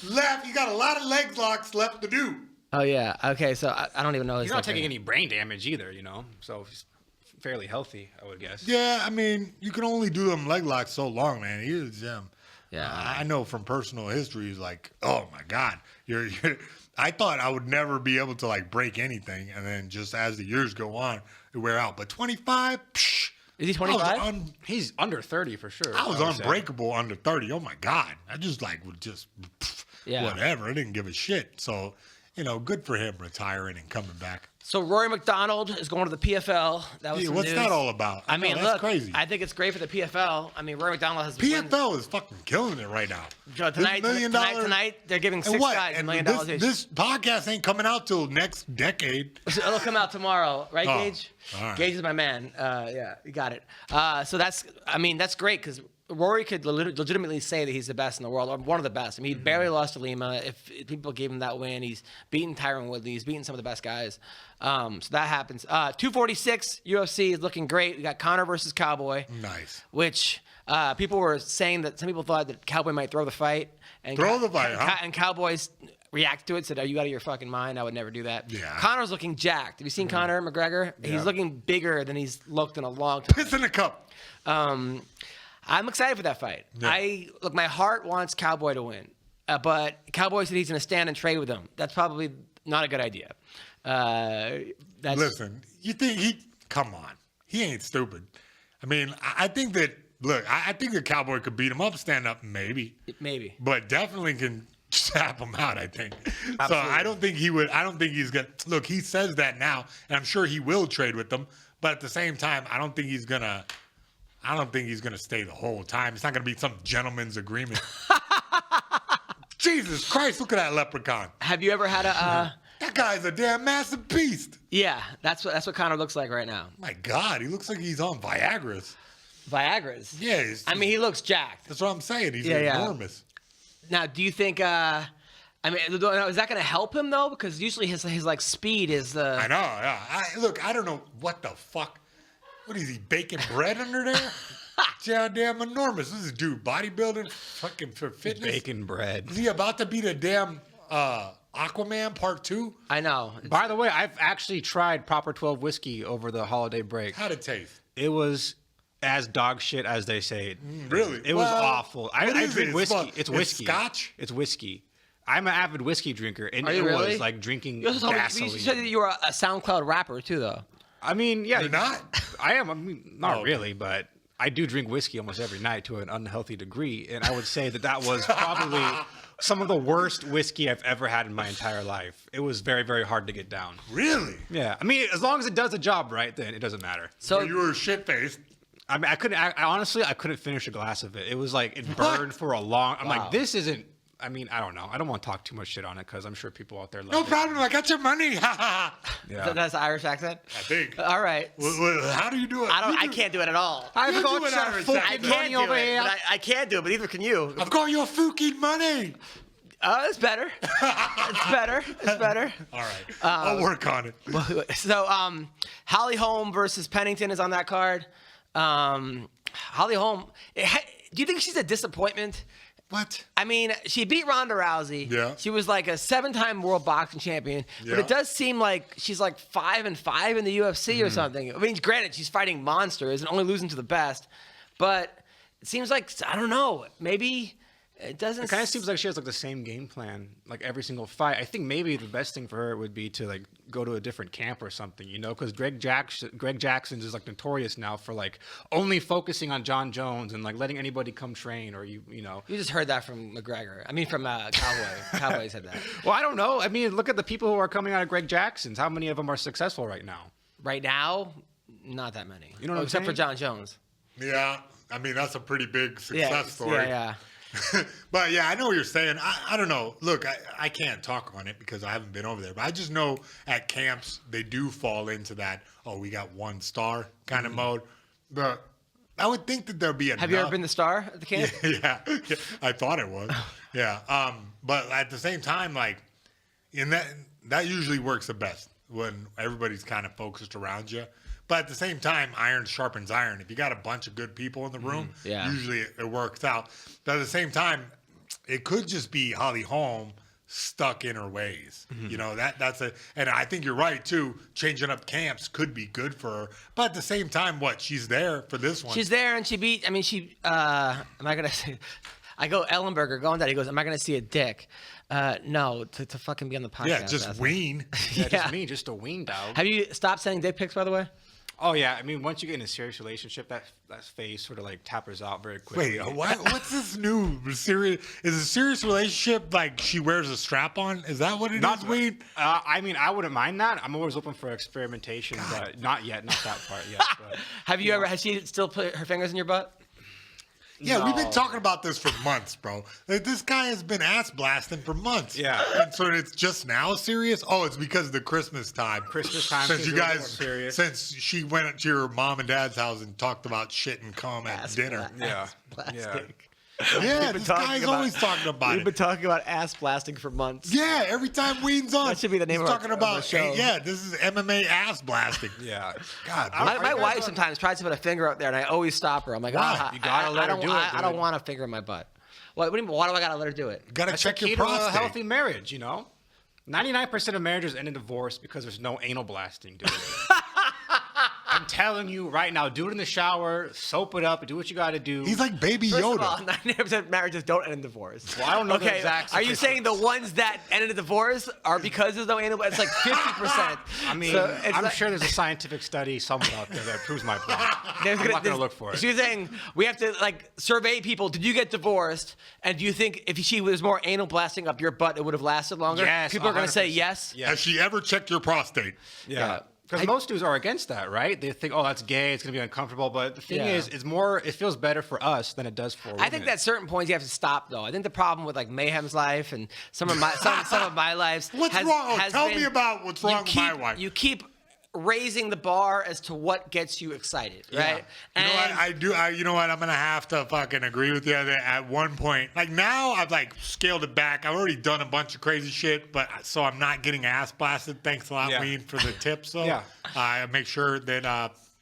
left. He got a lot of leg locks left to do. Oh yeah. Okay. So I don't even know. He's not taking any brain damage either, So he's fairly healthy, I would guess. Yeah, I mean, you can only do them leg locks so long, man. He is Yeah. I know from personal history. He's like, oh my God, you're. I thought I would never be able to break anything, and then just as the years go on, it wear out. But 25, psh, is he 25? He's under 30 for sure. I was unbreakable under 30. Oh my God, I just would just whatever. I didn't give a shit. So good for him retiring and coming back. So Rory McDonald is going to the PFL. That was some what's news. that all about? I mean, that's look, crazy. I think it's great for the PFL. I mean, Rory McDonald has PFL is fucking killing it right now. Tonight, they're giving And 6 what? guys $1 And million each. this podcast ain't coming out till next decade. It'll come out tomorrow, right, Oh, Gage? all right. Gage is my man. Yeah, you got it. So that's great because Rory could legitimately say that he's the best in the world, or one of the best. I mean, he barely lost to Lima. If people gave him that win, he's beaten Tyron Woodley. He's beaten some of the best guys. So that happens. 246 UFC is looking great. We got Conor versus Cowboy. Nice. Which people were saying that some people thought that Cowboy might throw the fight. And And Cowboys reacted to it, said, "Are you out of your fucking mind? I would never do that." Yeah. Conor's looking jacked. Have you seen Conor McGregor? Yeah. He's looking bigger than he's looked in a long time. Piss in the cup. I'm excited for that fight. Yeah. My heart wants Cowboy to win, but Cowboy said he's going to stand and trade with him. That's probably not a good idea. Listen, you think come on. He ain't stupid. I mean, I think that, I think the Cowboy could beat him up, stand up, maybe. Maybe. But definitely can tap him out, I think. Absolutely. So I don't think he's going to, look, he says that now, and I'm sure he will trade with them. But at the same time, I don't think he's going to stay the whole time. It's not going to be some gentleman's agreement. Jesus Christ, look at that leprechaun. Have you ever had a... That guy's a damn massive beast. Yeah, that's what Conor looks like right now. My God, he looks like he's on Viagra's. Viagra's? Yeah. He looks jacked. That's what I'm saying. He's enormous. Now, do you think... is that going to help him, though? Because usually his speed is the... I know, yeah. I don't know what the fuck. What is he, baking bread under there? Yeah, damn enormous. This is dude bodybuilding fucking for fitness. Baking bread. Is he about to be the damn Aquaman Part 2? I know. By the way, I've actually tried Proper 12 whiskey over the holiday break. How'd it taste? It was as dog shit as they say it. Really? It was awful. I drink whiskey. It's whiskey. It's scotch? It's whiskey. I'm an avid whiskey drinker, and it really? Was like drinking you gasoline. You said that you were a SoundCloud rapper, too, though. I mean, yeah. You're not? I am. I mean, not really, but I do drink whiskey almost every night to an unhealthy degree, and I would say that was probably some of the worst whiskey I've ever had in my entire life. It was very, very hard to get down. Really? Yeah. I mean, as long as it does the job right, then it doesn't matter. So you were shit-faced. I mean, I couldn't finish a glass of it. It was like it burned for a long. I'm like, this isn't. I mean, I don't know. I don't want to talk too much shit on it because I'm sure people out there love it. No problem. I got your money. Yeah. That's the Irish accent? I think. All right. How do you do it? I can't do it at all. I've got your fucking money over here. I can't do it, but neither can you. I've got your fucking money. It's better. It's better. All right. I'll work on it. So, Holly Holm versus Pennington is on that card. Holly Holm, do you think she's a disappointment? What? I mean, she beat Ronda Rousey. Yeah. She was like a 7-time world boxing champion. Yeah. But it does seem like she's like 5-5 in the UFC or something. I mean, granted, she's fighting monsters and only losing to the best. But it seems like, I don't know, maybe it doesn't... It kind of seems like she has like the same game plan, like every single fight. I think maybe the best thing for her would be to like go to a different camp or something, you know, because Greg Jackson is like notorious now for like only focusing on John Jones and like letting anybody come train or you know. You just heard that from McGregor. I mean, from Cowboy. Cowboy said that. Well, I don't know. I mean, look at the people who are coming out of Greg Jackson's. How many of them are successful right now? Right now, not that many. You know what I'm except saying? for John Jones. Yeah. I mean, that's a pretty big success story. Yeah. But yeah, I know what you're saying. I don't know. Look, I can't talk on it because I haven't been over there. But I just know at camps they do fall into that, we got one star kind of mode. But I would think that there'll be enough. Have you ever been the star at the camp? Yeah. I thought it was. Yeah. But at the same time, like, in that usually works the best when everybody's kind of focused around you. But at the same time, iron sharpens iron. If you got a bunch of good people in the room, usually it works out. But at the same time, it could just be Holly Holm stuck in her ways. You know, and I think you're right too. Changing up camps could be good for her. But at the same time, she's there for this one. She's there and she beat, am I going to say, I go Ellenberger going that. He goes, am I going to see a dick? No, to fucking be on the podcast. Yeah, just ween. Yeah, just a Weendawg. Have you stopped sending dick pics, by the way? Oh yeah, I mean, once you get in a serious relationship, that phase sort of like tapers out very quickly. Wait, what's this new serious? Is a serious relationship like she wears a strap on? Is that what it is, Weed? I mean, I wouldn't mind that. I'm always open for experimentation, but not yet, not that part yet. But, Have you ever? Has she still put her fingers in your butt? Yeah, we've been talking about this for months, bro. Like, this guy has been ass blasting for months. Yeah. And so it's just now serious? Oh, it's because of the Christmas time. Since you guys, since she went to your mom and dad's house and talked about shit and cum at dinner. Yeah. Plastic. Yeah, this guy's always talking about it. We've been talking about ass blasting for months. Yeah, every time Weed's on. That should be the name he's of talking our about show. Yeah, this is MMA ass blasting. Yeah. God. My wife sometimes tries to put a finger up there, and I always stop her. I'm like, Why? you gotta let her do it, I don't dude. want a finger in my butt. What do you mean, why do I gotta let her do it? Gotta That's check the your key to a prostate. healthy marriage, you know? 99% of marriages end in divorce because there's no anal blasting, dude. I'm telling you right now, do it in the shower, soap it up, do what you got to do. He's like Baby First Yoda. of all, 99% of marriages don't end in divorce. Well, I don't know the Okay, exact are you statistics. saying the ones that ended in divorce are because there's no anal? It's like 50%. I mean, So it's I'm like- sure there's a scientific study somewhere out there that proves my point. There's I'm not there's- gonna look for it. She's saying we have to like survey people. Did you get divorced? And do you think if she was more anal blasting up your butt, it would have lasted longer? Yes, People are going to say 100%. yes. Yeah. Has she ever checked your prostate? Yeah. Because most dudes are against that, right? They think, oh, that's gay, it's going to be uncomfortable. But the thing Yeah. is, it's more, it feels better for us than it does for women. I think at certain points you have to stop, though. I think the problem with like Mayhem's life and some of my some of my lives. What's has, wrong? has Tell been- me about what's wrong with my wife. You keep raising the bar as to what gets you excited, right? You know what? You know what? I'm gonna have to fucking agree with you that at one point. Like now, I've like scaled it back. I've already done a bunch of crazy shit, but so I'm not getting ass blasted. Thanks a lot, Yeah. Weed, for the tips. So Yeah. I make sure that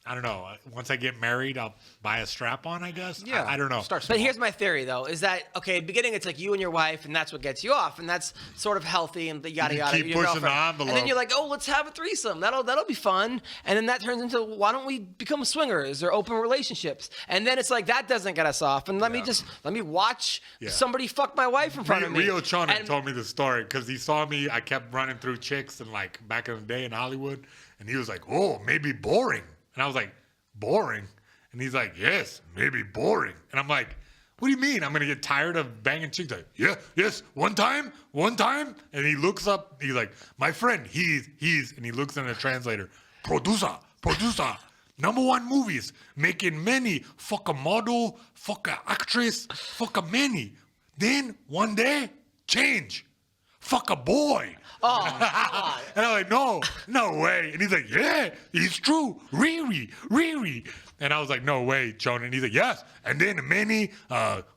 I don't know. Once I get married, I'll buy a strap on. I guess. Yeah. I don't know. Start But small. here's my theory, though, is that, okay, beginning it's like you and your wife, and that's what gets you off, and that's sort of healthy, and the yada You yada. keep your pushing the girlfriend. envelope. And then you're like, oh, let's have a threesome. That'll be fun. And then that turns into, why don't we become swingers or open relationships? And then it's like, that doesn't get us off. And let me watch somebody fuck my wife in front of me. Rio Chonin And- told me the story because he saw me. I kept running through chicks and like back in the day in Hollywood, and he was like, "Oh, maybe boring," and I was like, "Boring," and he's like, "Yes, maybe boring," and I'm like, "What do you mean? I'm gonna get tired of banging chicks?" Like, "Yeah, yes, one time," and he looks up. He's like, "My friend, he's," and he looks in the translator, producer. #1 movies, making many, fuck a model, fuck a actress, fuck a many. Then one day, change, fuck a boy. Oh, God. And I'm like, no way. And he's like, yeah, it's true. Riri. And I was like, no way, Jonah. And he's like, yes. And then many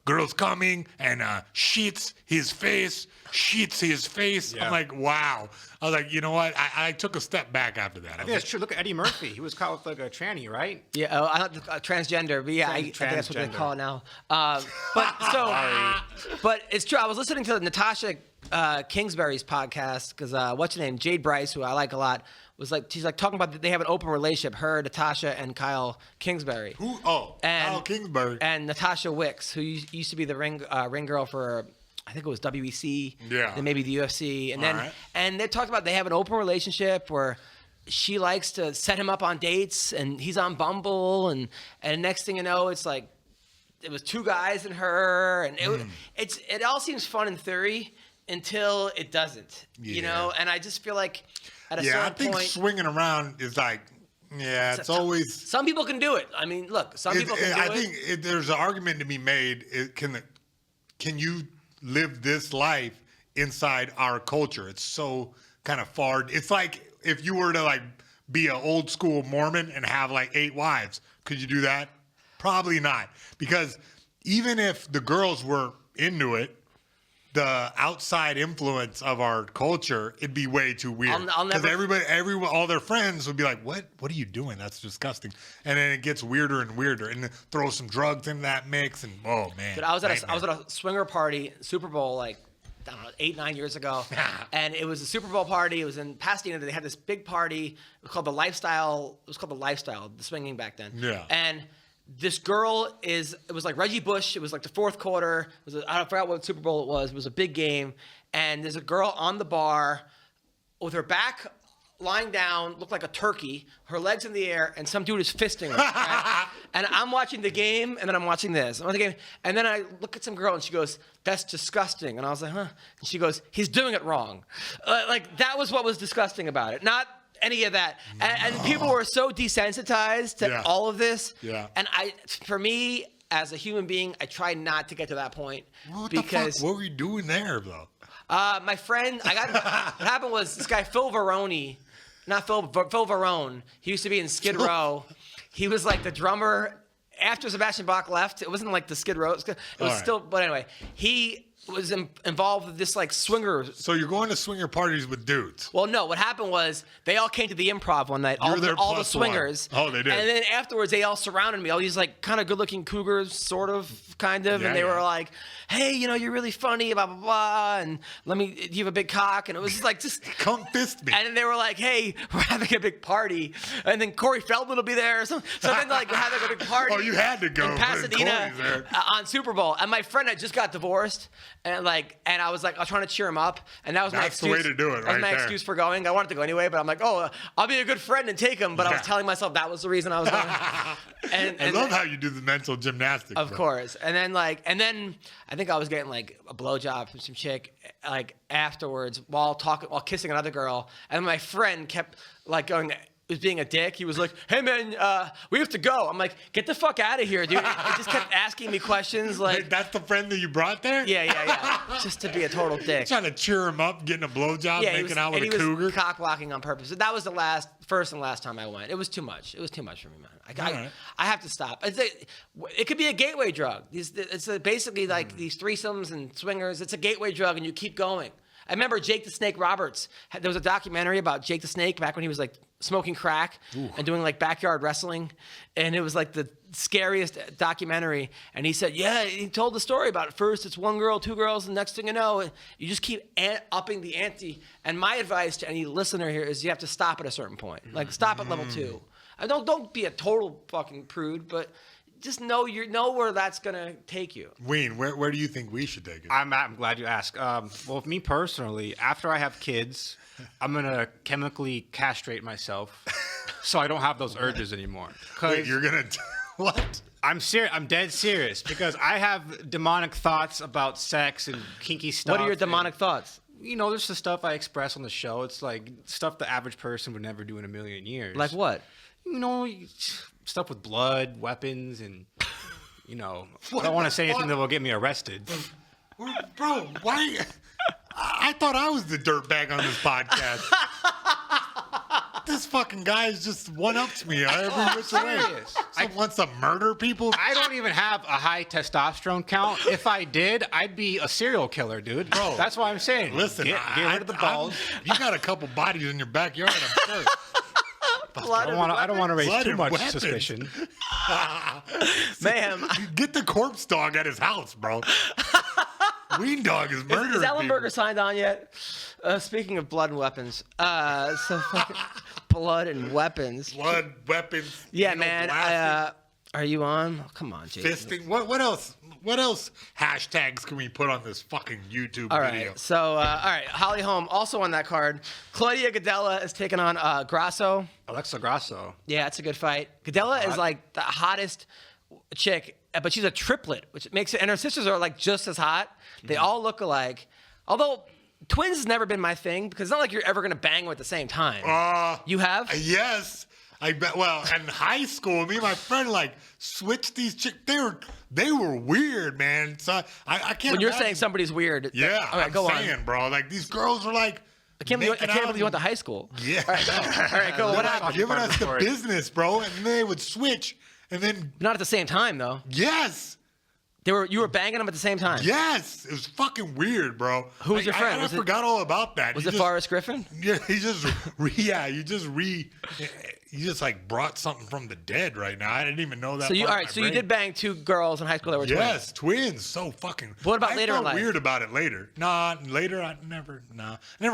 girls coming and shits his face. Yeah. I'm like, wow. I was like, you know what? I took a step back after that. I think that's true. Look at Eddie Murphy. He was caught with like a tranny, right? Yeah, I don't transgender, but yeah, I think that's what they Transgender. call it now. But it's true. I was listening to Natasha Kingsbury's podcast because what's her name, Jade Bryce, who I like a lot, was like she's like talking about that they have an open relationship, her, Natasha, and Kyle Kingsbury. Who? Oh, Kyle Kingsbury. And Natasha Wicks, who used to be the ring girl for, I think it was WEC, Yeah. then maybe the UFC, and then All right. and they talked about they have an open relationship where she likes to set him up on dates, and he's on Bumble, and next thing you know, it's like it was two guys and her, and it all seems fun in theory until it doesn't, you Yeah. know. And I just feel like at a Yeah, I certain think point, swinging around is like, yeah, it's always. some people can do it. I mean, look, some people can do I it. think there's an argument to be made. Can you live this life inside our culture? It's so kind of far. It's like if you were to like be an old school Mormon and have like 8 wives, could you do that? Probably not, because even if the girls were into it, the outside influence of our culture, it'd be way too weird. I'll never- Everyone, all their friends would be like, "What are you doing? That's disgusting." And then it gets weirder and weirder, and then throw some drugs in that mix, and oh man. But I was at nightmare. a swinger party, Super Bowl, like I don't know, 8-9 years ago, and it was a Super Bowl party. It was in Pasadena. They had this big party. It was called the Lifestyle. The swinging back then. Yeah. And this girl it was like Reggie Bush. It was like the fourth quarter. I forgot what Super Bowl it was. It was a big game. And there's a girl on the bar with her back lying down, looked like a turkey, her legs in the air, and some dude is fisting her. Right? And I'm watching the game, and then I'm watching this. I'm watching the game, and then I look at some girl, and she goes, "That's disgusting." And I was like, "Huh?" And she goes, "He's doing it wrong." Like, that was what was disgusting about it. Not any of that. And people were so desensitized to all of this. Yeah. And for me, as a human being, I try not to get to that point. What because the fuck? What were you doing there, though? My friend, what happened was this guy, Phil Verone, he used to be in Skid Row. He was like the drummer. After Sebastian Bach left, it wasn't like the Skid Row. It was still, but anyway, he was involved with this like swinger. So you're going to swinger parties with dudes? Well, no. What happened was they all came to the Improv one night. All the swingers. One. Oh, they did. And then afterwards, they all surrounded me. All these like kind of good-looking cougars, sort of, kind of, and they were like, "Hey, you're really funny, blah blah blah, and you have a big cock," and it was just come fist me. And then they were like, "Hey, we're having a big party," and then Corey Feldman will be there. So then like we're having a big party. Oh, you had to go in Pasadena on Super Bowl, and my friend had just got divorced. And I was trying to cheer him up, and that was my excuse. That's the way to do it, right? That was my excuse for going. I wanted to go anyway, but I'm like, I'll be a good friend and take him. But I was telling myself that was the reason I was going. And I love how you do the mental gymnastics. Of course. And then I think I was getting like a blowjob from some chick afterwards while kissing another girl, and my friend kept going. Was being a dick. He was like, "Hey man, we have to go." I'm like, "Get the fuck out of here, dude." He just kept asking me questions like. Wait, that's the friend that you brought there? Yeah. Just to be a total dick. Trying to cheer him up, getting a blowjob, making out with a cougar. He was cock blocking on purpose. That was the first and last time I went. It was too much. It was too much for me, man. I have to stop. It could be a gateway drug. It's basically like these threesomes and swingers. It's a gateway drug, and you keep going. I remember Jake the Snake Roberts. There was a documentary about Jake the Snake back when he was smoking crack and doing backyard wrestling, and it was the scariest documentary. And he said, he told the story about first it's one girl, two girls, and next thing you know, you just keep upping the ante. And my advice to any listener here is you have to stop at a certain point. Stop at level 2. Don't be a total fucking prude, but just know where that's gonna take you. Ween, where do you think we should take it? I'm glad you asked. Well, with me personally, after I have kids, I'm gonna chemically castrate myself, so I don't have those urges anymore. Wait, you're gonna what? I'm serious. I'm dead serious because I have demonic thoughts about sex and kinky stuff. What are your demonic thoughts? There's the stuff I express on the show. It's like stuff the average person would never do in a million years. Like what? Stuff with blood, weapons, and I don't want to say anything that will get me arrested. Bro, why? I thought I was the dirtbag on this podcast. This fucking guy is just one-ups me every which way. I wants to murder people. I don't even have a high testosterone count. If I did, I'd be a serial killer, dude. Bro, that's why I'm saying. Listen, get rid of the balls. You got a couple bodies in your backyard, I'm sure. I don't want to raise too much suspicion. Mayhem. Get the corpse dog at his house, bro. Weendawg is murdering Is Ellenberger people. signed on yet? Speaking of blood and weapons. Blood and weapons. Blood, weapons. Yeah, man. Are you on? Oh, come on, Jason. Fisting. What else? What else hashtags can we put on this fucking YouTube video? Right. So, all right. Holly Holm also on that card. Claudia Gadella is taking on Grasso. Alexa Grasso. Yeah, it's a good fight. Gadella is the hottest chick, but she's a triplet, which makes it. And her sisters are just as hot. They all look alike. Although twins has never been my thing because it's not like you're ever gonna bang them at the same time. You have? Yes. I bet. Well, in high school, me and my friend switched these chicks. They were weird, man. So I can't. When you're saying somebody's weird, yeah, all right, go on, bro. These girls were I can't believe you went to high school. Yeah. All right, go. What happened? Giving us the business, bro, and they would switch, and then not at the same time though. Yes. You were banging them at the same time. Yes, it was fucking weird, bro. Who was your friend? I forgot all about that. Was it Forrest Griffin? Yeah, he just you just brought something from the dead right now. I didn't even know that. So you did bang two girls in high school that were twins. Yes, twins. So fucking. What about later in life? I felt weird about it later. Later I never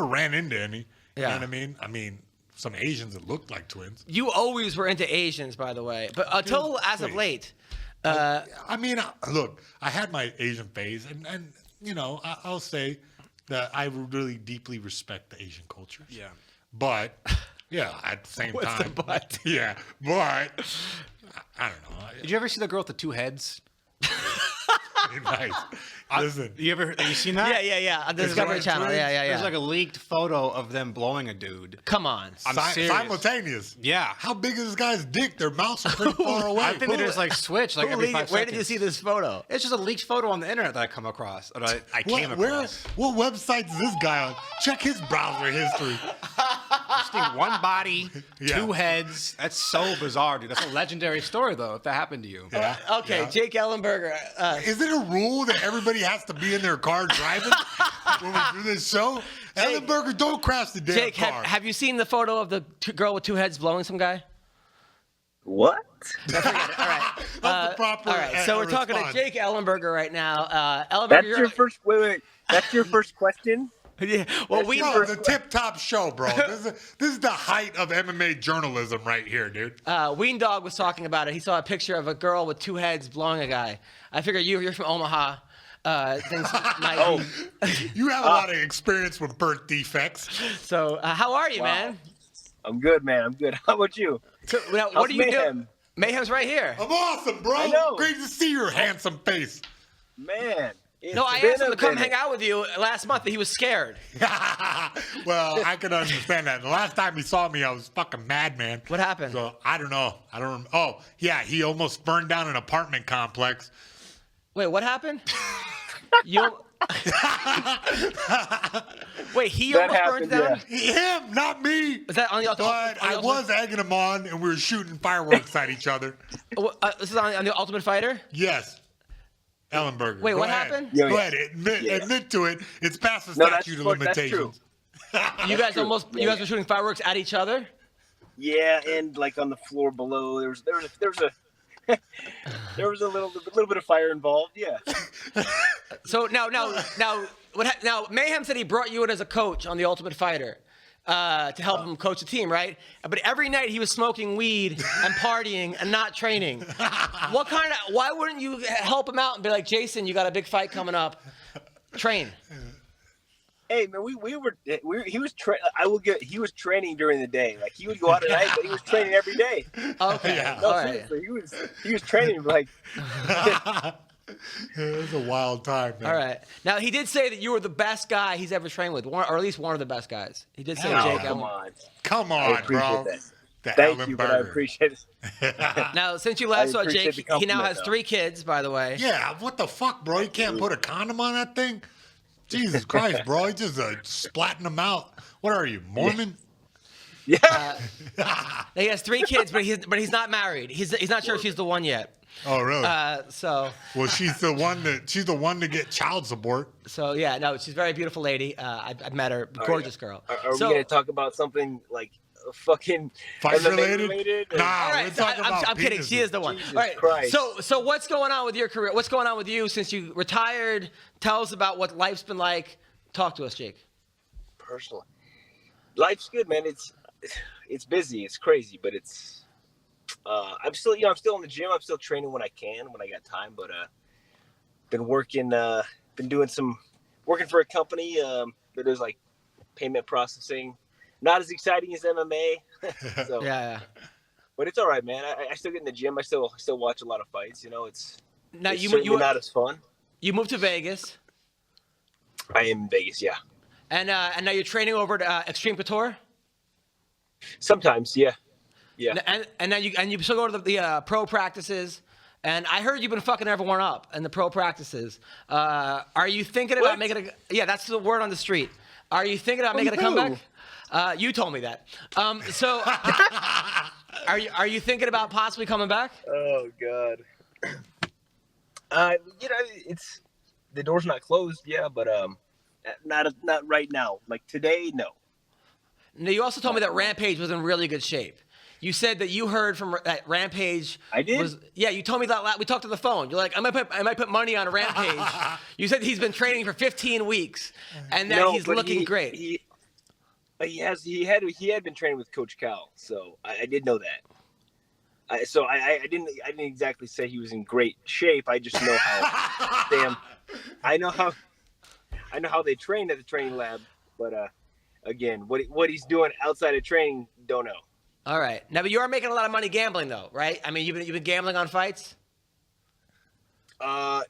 ran into any. Yeah. You know what I mean? I mean, some Asians that looked like twins. You always were into Asians, by the way, but until as of late. I mean, look, I had my Asian phase, and I'll say that I really deeply respect the Asian culture. Yeah. But Yeah, at the same What's time. the but? Yeah, but I don't know. Did you ever see the girl with the 2 heads? Nice. Listen, Have you seen that? Yeah. On the Discovery right, Channel. twins? Yeah. There's like a leaked photo of them blowing a dude. Come on. I'm serious. simultaneous. Yeah. How big is this guy's dick? Their mouths are pretty far away. I think they just like switch like every 5 seconds. Where did you see this photo? It's just a leaked photo on the internet that I come across. Or I came across. What website is this guy on? Check his browser history. Just think one body, Yeah. 2 heads. That's so bizarre, dude. That's a legendary story, though, if that happened to you. Yeah. Okay, Yeah. Jake Ellenberger. Is it a rule that everybody has to be in their car driving when we do this show? Jake- Ellenberger, don't crash the damn Jake, car. have you seen the photo of the girl with 2 heads blowing some guy? What? Forget it. All right. That's the proper all right. So we're talking to response. Jake Ellenberger right now. Ellenberger, That's you're your first. Wait. That's your first question. Yeah. Well, we Bro, the tip-top show, bro. This is the height of MMA journalism right here, dude. Weendawg was talking about it. He saw a picture of a girl with 2 heads blowing a guy. I figure you're from Omaha. Things might be. You have a lot of experience with birth defects. So how are you, man? I'm good, man. I'm good. How about you? So, now, How's what do you do? Mayhem? Mayhem's right here. I'm awesome, bro. I know. Great to see your handsome face. Man. It's No, I been asked him a to come minute. hang out with you last month, but he was scared. Well, I can understand that. The last time he saw me, I was fucking mad, man. What happened? So I don't know. Oh, yeah, he almost burned down an apartment complex. Wait, what happened? You. Wait, he That almost burned happened, down. Him, not me. Is that on the? But I was egging him on, and we were shooting fireworks at each other. This is on the Ultimate Fighter. Yes. Ellenberger. Wait, Go what ahead. happened? Yeah, Go yeah. ahead. Yeah. Admit to it. It's past the No, that's statute of true. That's limitations. You guys true. you guys were shooting fireworks at each other. Yeah, and like on the floor below, there was a there was a little bit of fire involved. Yeah. So now, now Mayhem said he brought you in as a coach on the Ultimate Fighter to help him coach the team, right? But every night he was smoking weed and partying and not training. Why wouldn't you help him out and be like, Jason, you got a big fight coming up, train? Hey man, he was training during the day. Like he would go out at night, but he was training every day. Okay, Yeah. No, all right. seriously, he was training like. It was a wild time, man. All right. Now he did say that you were the best guy he's ever trained with, or at least one of the best guys. He did say Oh, Jake. Come Ellenberger. on. Come I on, appreciate bro. that. The Thank you, but I Ellenberger. appreciate it. Now, since you last I saw appreciate Jake, the he now compliment, has though. 3 kids, by the way. Yeah, what the fuck, bro? You can't put a condom on that thing? Jesus Christ, bro. He's just splatting them out. What are you, Mormon? Yeah. He has 3 kids, but he's not married. He's not sure if she's the one yet. Oh, really? So Well, she's the one to get child support. yeah, no, she's a very beautiful lady. I've met her, gorgeous girl. Are we gonna talk about something like fucking Fight MMA related? Nah, All we're right, so talking about I'm kidding. She penises. is the one. Jesus All right. Christ. So what's going on with your career? What's going on with you since you retired? Tell us about what life's been like. Talk to us, Jake. Personally, life's good, man. It's busy. It's crazy, but it's. I'm still in the gym. I'm still training when I can, when I got time. But been working. Been doing some working for a company that does like payment processing. Not as exciting as MMA. So, Yeah. but it's all right, man. I still get in the gym. I still watch a lot of fights. It's Now it's you certainly not as fun. you moved to Vegas, I am in Vegas, yeah. and now you're training over at Extreme Couture. Sometimes, yeah. And now you still go to the pro practices. And I heard you've been fucking everyone up in the pro practices. Are you thinking about What? making yeah, that's the word on the street. Are you thinking about making a comeback? You told me that. So are you thinking about possibly coming back? Oh God. It's the door's not closed, yeah, but not right now. Like today, no. Now, you also told me that Rampage was in really good shape. You said that you heard from that Rampage. I did? Yeah, you told me that. We talked on the phone. You're like, I might put money on Rampage. You said he's been training for 15 weeks and that he's but looking great. He had been training with Coach Cal, so I did know that. I didn't exactly say he was in great shape. I just know how I know how they train at the training lab, but again, what he's doing outside of training, don't know. All right. Now, but you are making a lot of money gambling, though, right? I mean, you've been gambling on fights? Well,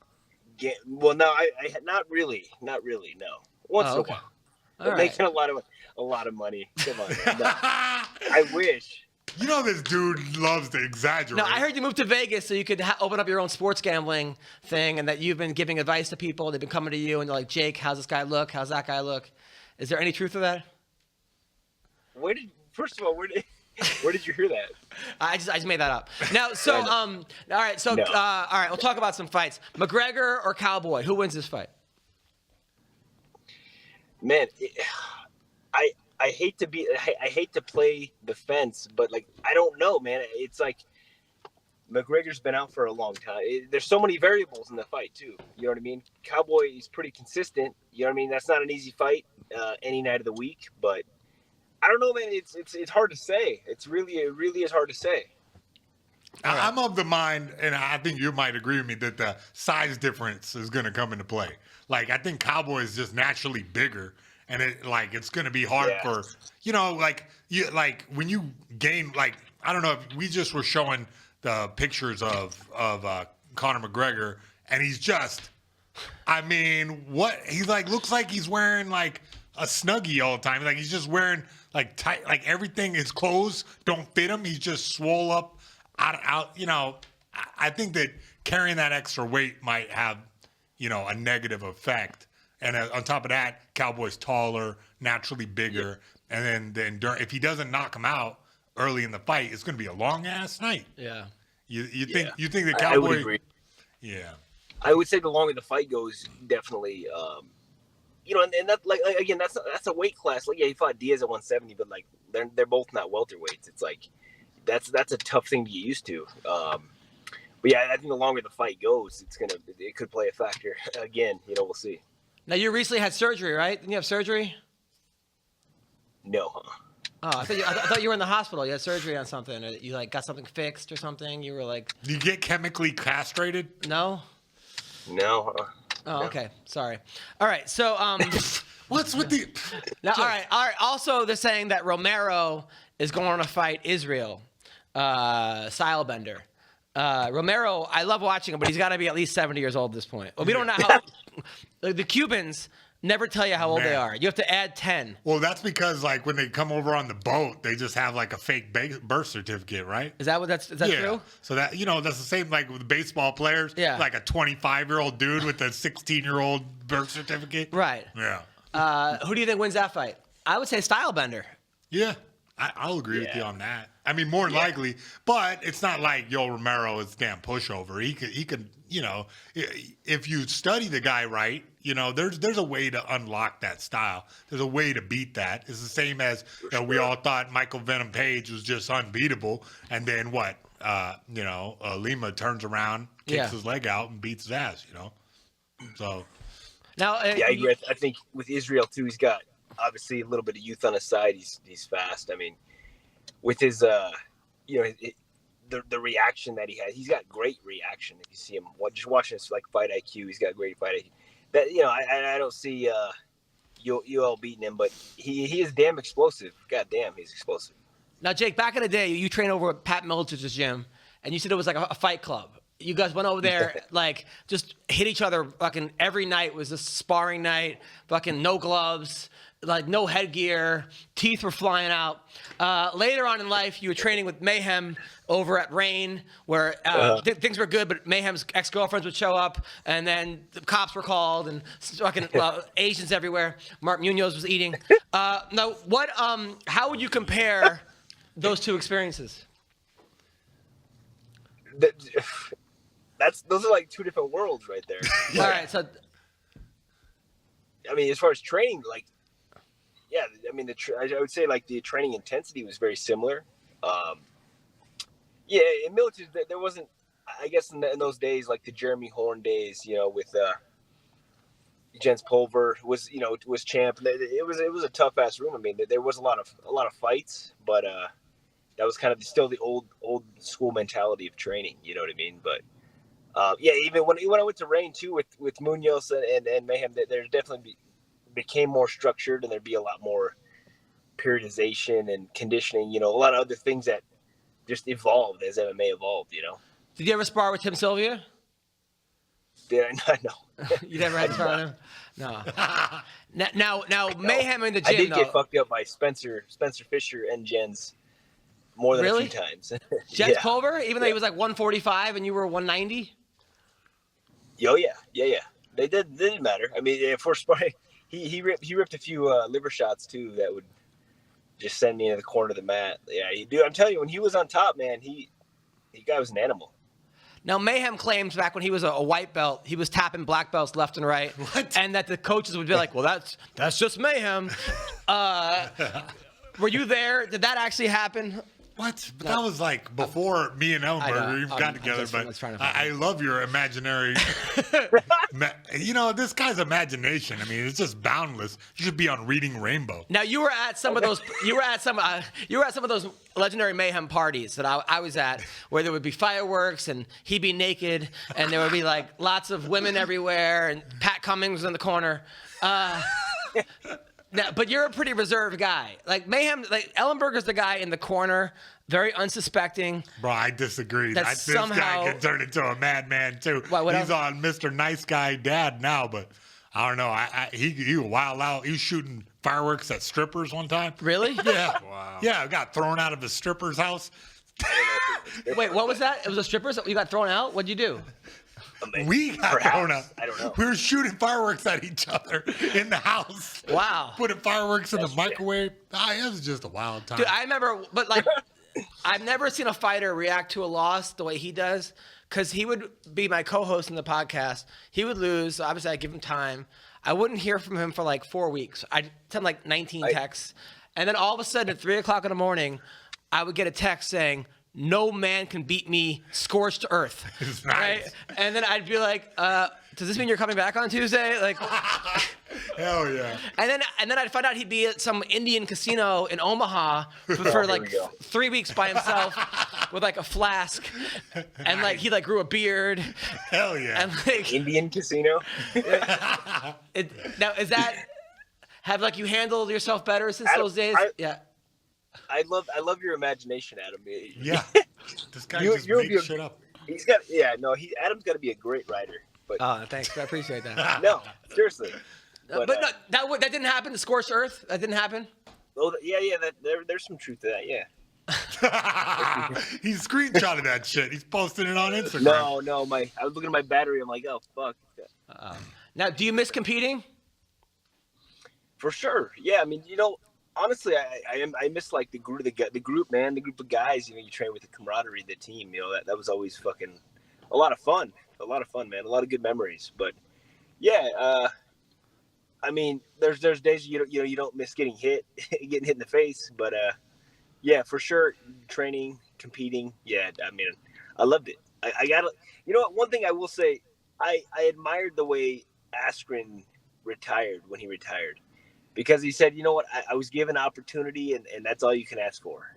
no, I not really, no. Once in a while. But making a lot of money. Come on, man. No. I wish. You know this dude loves to exaggerate. No, I heard you moved to Vegas so you could open up your own sports gambling thing, and that you've been giving advice to people. They've been coming to you, and they're like, Jake, how's this guy look? How's that guy look? Is there any truth to that? First of all, where did you hear that? I just made that up. Now, so all right, so No. all right, we'll talk about some fights. McGregor or Cowboy? Who wins this fight? Man, I hate to play the fence, but like I don't know, man. It's like McGregor's been out for a long time. There's so many variables in the fight too. You know what I mean? Cowboy is pretty consistent. You know what I mean? That's not an easy fight any night of the week, but I don't know, man. It's hard to say. It really is hard to say. I'm of the mind, and I think you might agree with me, that the size difference is going to come into play. Like, I think Cowboy is just naturally bigger, and it's going to be hard for, when you gain, like, I don't know, if we just were showing the pictures of Conor McGregor, and he's just, I mean, he's like, looks like he's wearing like a Snuggie all the time. Like, he's just wearing like tight, like everything, his clothes don't fit him. He's just swole up out. I think that carrying that extra weight might have, a negative effect. And on top of that, Cowboy's taller, naturally bigger. Yeah. And then if he doesn't knock him out early in the fight, it's going to be a long ass night. Yeah. You think the Cowboy? I would agree. Yeah. I would say the longer the fight goes, definitely. And that again, that's a weight class. Like, yeah, he fought Diaz at 170, but like they're both not welterweights. It's like that's a tough thing to get used to. But yeah, I think the longer the fight goes, it could play a factor. Again, we'll see. Now, you recently had surgery, right? Didn't you have surgery? No, huh? Oh, I thought you were in the hospital. You had surgery on something. Or you got something fixed or something. You were like. Do you get chemically castrated? No. No. Oh, no. Okay. Sorry. All right. So, what's with the? Now, all right. Also, they're saying that Romero is going to fight Israel, Stylebender. Romero, I love watching him, but he's got to be at least 70 years old at this point. Well, we don't know how. The Cubans never tell you how old they are. You have to add 10. Well, that's because like when they come over on the boat, they just have like a fake birth certificate, right? Is that true? So that that's the same like with baseball players. Yeah. Like a 25-year-old dude with a 16-year-old birth certificate. Right. Yeah. Who do you think wins that fight? I would say Stylebender. Yeah. I'll agree with you on that. I mean, more likely, but it's not like Romero is a damn pushover. He could, if you study the guy right, there's a way to unlock that style. There's a way to beat that. It's the same as we all thought Michael Venom Page was just unbeatable, and then what? Lima turns around, kicks his leg out, and beats his ass. So now, I agree. I think with Israel too, he's got obviously a little bit of youth on his side. He's fast. I mean, with his the reaction that he has, he's got great reaction. If you see him just watching his like fight IQ, he's got great fight IQ. That I don't see UL beating him, but he is damn explosive. God damn, he's explosive. Now, Jake, back in the day, you trained over at Pat Militich's gym, and you said it was like a fight club. You guys went over there, like, just hit each other fucking every night. Was a sparring night, fucking no gloves, like no headgear, teeth were flying out. Later on in life, you were training with Mayhem over at Rain, where things were good, but Mayhem's ex-girlfriends would show up, and then the cops were called, and fucking Asians everywhere. Mark Munoz was eating. Now, how would you compare those two experiences? Those are like two different worlds right there. All right, so I mean, as far as training, like, yeah, I mean, I would say like the training intensity was very similar. Yeah, in military there wasn't, I guess in those days, like the Jeremy Horn days, with Jens Pulver was champ. It was a tough ass room. I mean, there was a lot of fights, but that was kind of still the old school mentality of training. You know what I mean? But yeah, even when I went to Rain too with Munoz and Mayhem, there definitely became more structured, and there'd be a lot more periodization and conditioning, a lot of other things that just evolved as MMA evolved, Did you ever spar with Tim Sylvia? Did I not know? You never had to spar with him? No. Now Mayhem in the gym, I did though. get fucked up by Spencer Fisher and Jens more than a few times. Jens Pulver? Even though he was like 145 and you were 190? Oh, yeah. They didn't matter. I mean, for sparring, he ripped a few liver shots, too, that would just send me into the corner of the mat. Yeah, I'm telling you, when he was on top, man, the guy was an animal. Now, Mayhem claims back when he was a white belt, he was tapping black belts left and right. What? And that the coaches would be like, well, that's just Mayhem. Were you there? Did that actually happen? What? But that was like before me and Ellenberger even got together. But I love your imaginary. This guy's imagination. I mean, it's just boundless. You should be on Reading Rainbow. Now you were at some of those. You were at some of those legendary Mayhem parties that I was at, where there would be fireworks and he'd be naked, and there would be like lots of women everywhere, and Pat Cummings was in the corner. Now, but you're a pretty reserved guy. Like Mayhem, like Ellenberger's the guy in the corner, very unsuspecting. Bro, I disagree. This guy can turn into a madman too. He's on Mr. Nice Guy Dad now, but I don't know. He was wild out. He was shooting fireworks at strippers one time. Really? Yeah. Wow. Yeah, got thrown out of his stripper's house. Wait, what was that? It was a strippers? You got thrown out? What'd you do? We got thrown out. I don't know. We were shooting fireworks at each other in the house. Wow. Putting fireworks in the microwave. It was just a wild time. Dude, I remember, but like, I've never seen a fighter react to a loss the way he does, because he would be my co-host in the podcast. He would lose. So obviously, I'd give him time. I wouldn't hear from him for like 4 weeks. I'd send like 19 texts. And then all of a sudden, at 3 o'clock in the morning, I would get a text saying, "No man can beat me, scorched earth." It's right? nice. And then I'd be like, does this mean you're coming back on Tuesday? Like, Hell yeah. and then I'd find out he'd be at some Indian casino in Omaha for like 3 weeks by himself with like a flask, and like he like grew a beard. Hell yeah. And like Indian casino. now is that have like you handled yourself better since Adam, those days? Yeah. I love your imagination, Adam. Yeah. This guy just you'll makes shit up. Adam's got to be a great writer. But Oh, thanks. I appreciate that. no, seriously. But no, that didn't happen. The scorched earth. That didn't happen. Oh, yeah. There's some truth to that. Yeah. He screenshotted that shit. He's posting it on Instagram. No. I was looking at my battery. I'm like, oh fuck. Now, do you miss competing? For sure. Yeah. I mean, honestly, I miss like the group, man, the group of guys. You train with the camaraderie, the team. That was always fucking a lot of fun. A lot of fun, man. A lot of good memories. But yeah, I mean, there's days you don't miss getting hit in the face. But yeah, for sure, training, competing. Yeah, I mean, I loved it. I got to, one thing I will say, I admired the way Askren retired when he retired. Because he said, you know what, I was given opportunity, and that's all you can ask for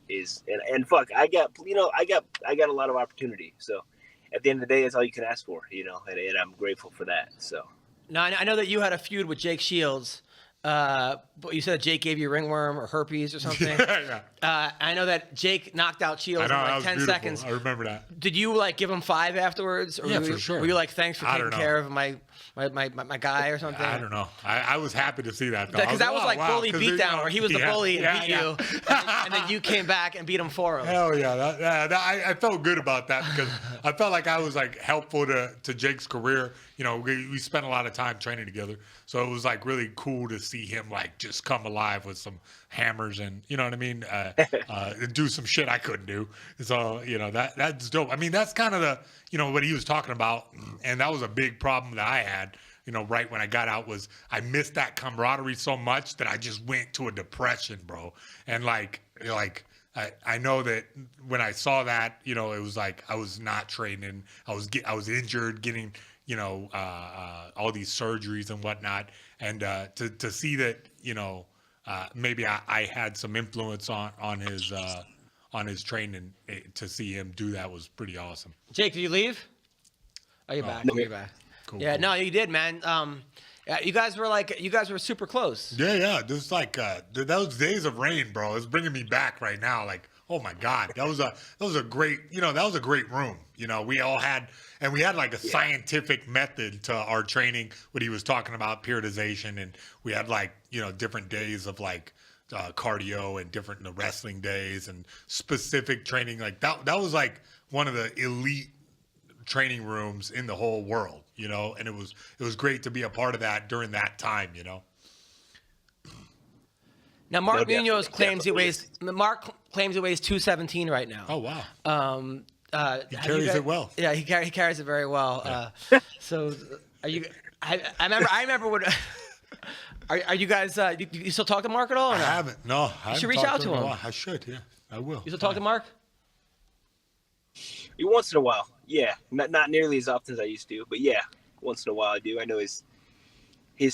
and fuck, I got a lot of opportunity. So at the end of the day, that's all you can ask for, and I'm grateful for that. So Now, I know that you had a feud with Jake Shields, but you said Jake gave you ringworm or herpes or something. Yeah. I know that Jake knocked out Shields I know, in that like was 10 beautiful. seconds. I remember that. Did you like give him 5 afterwards? Or Yeah, were for you, sure. Were you like, thanks for I taking don't care know. of my guy or something? I don't know. I was happy to see that, though. Because that was oh, like wow. bully beatdown, where he was the bully and beat you, and then you came back and beat him for him. Hell yeah. I felt good about that because I felt like I was like helpful to Jake's career. We spent a lot of time training together. So it was like really cool to see him like just come alive with some hammers and, you know what I mean? Do some shit I couldn't do. So, that's dope. I mean, that's kind of the, what he was talking about. And that was a big problem that I had, right when I got out was I missed that camaraderie so much that I just went to a depression, bro. And I know that when I saw that, it was like I was not training. I was injured, getting, all these surgeries and whatnot. And to see that, maybe I had some influence on his training, to see him do that was pretty awesome. Jake, did you leave? Oh, you're back. You're back. Cool, Yeah, cool. no, you did, man. You guys were super close. Yeah. There's like those days of rain, bro. It's bringing me back right now. Like, oh my God, that was a great, that was a great room. We all had, and we had like a scientific method to our training. What he was talking about, periodization, and we had like different days of like cardio and different wrestling days and specific training. Like that was like one of the elite training rooms in the whole world, and it was great to be a part of that during that time, Now Mark Munoz claims he weighs 217 right now. Oh wow. He carries it well. Yeah, he carries it very well. Yeah. So are you? I remember when. Are you guys? You still talk to Mark at all? Or I no? haven't. No, You should reach out to him. I should. Yeah, I will. You still talk to Mark? Once in a while, yeah. Not nearly as often as I used to, but yeah, once in a while I do. I know his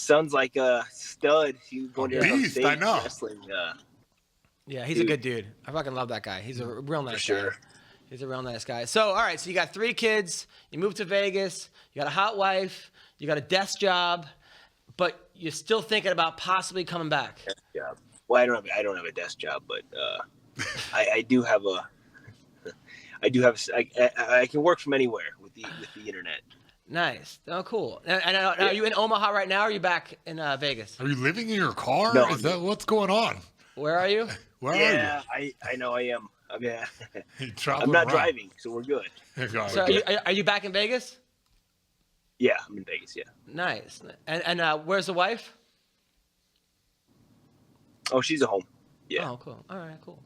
son's like a stud. He's going to beast. I know. Wrestling. Yeah, he's a good dude. I fucking love that guy. He's a real nice guy. Sure. He's a real nice guy. So, all right. So you got 3 kids. You moved to Vegas. You got a hot wife. You got a desk job, but you're still thinking about possibly coming back. Desk job. Well, I don't have a desk job, but I do have a. I can work from anywhere with the internet. Nice. Oh, cool. And are you in Omaha right now, or are you back in Vegas? Are you living in your car? No, Is that what's going on? Where are you? Where are Yeah, I know I am. I mean, you? I'm not driving, so we're good. So are you back in Vegas? Yeah, I'm in Vegas. Yeah. Nice. And where's the wife? Oh, she's at home. Yeah. Oh, cool. All right, cool.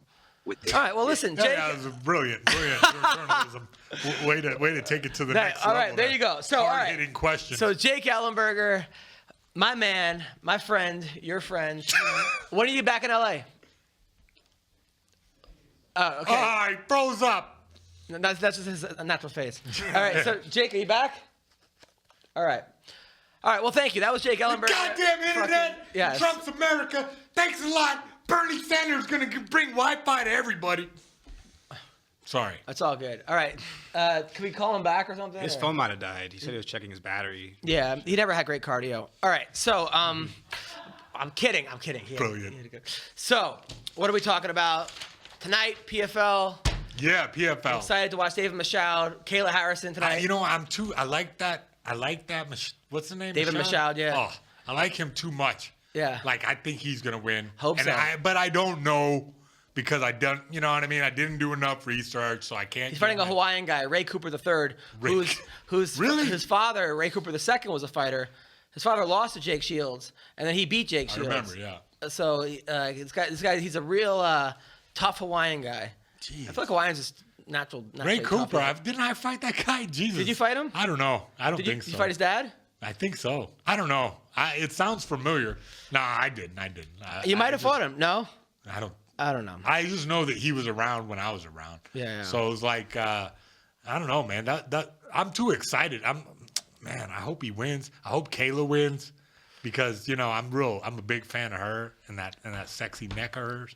All All right. Well, listen, Jake. Yeah, that was a brilliant journalism. way to take it to the next all level. right, there you go. So, all right. Hard-hitting questions. So, Jake Ellenberger, my man, my friend, your friend. When are you back in LA? Oh, okay. I froze up. That's just his natural face. All right. So, Jake, are you back? All right. All right. Well, thank you. That was Jake Ellenberger. Goddamn internet. Yes. Trump's America. Thanks a lot. Bernie Sanders is going to bring Wi-Fi to everybody. Sorry. That's all good. All right. Can we call him back or something? His phone might have died. He said he was checking his battery. Yeah, he never had great cardio. All right. So, I'm kidding. Brilliant. So, what are we talking about tonight? PFL. Yeah, PFL. Excited to watch David Michaud, Kayla Harrison tonight. I like that. What's the name? David Michaud, yeah. Oh, I like him too much. Yeah. Like, I think he's going to win. Hope so. But I don't know because I don't, you know what I mean? I didn't do enough research, so I can't. He's fighting a Hawaiian guy, Ray Cooper III, who's Really? his father, Ray Cooper II, was a fighter. His father lost to Jake Shields, and then he beat Jake Shields. I remember, yeah. So this guy, he's a real tough Hawaiian guy. Jeez. I feel like Hawaiians just natural. Ray Cooper, didn't I fight that guy? Jesus. Did you fight him? I don't know. I don't think so. Did you fight his dad? I think so. I don't know. It sounds familiar. Nah, I didn't. You might have fought him. No? I don't know. I just know that he was around when I was around. Yeah. So it was like, I don't know, man. That I'm too excited. I hope he wins. I hope Kayla wins because, I'm a big fan of her and that sexy neck of hers.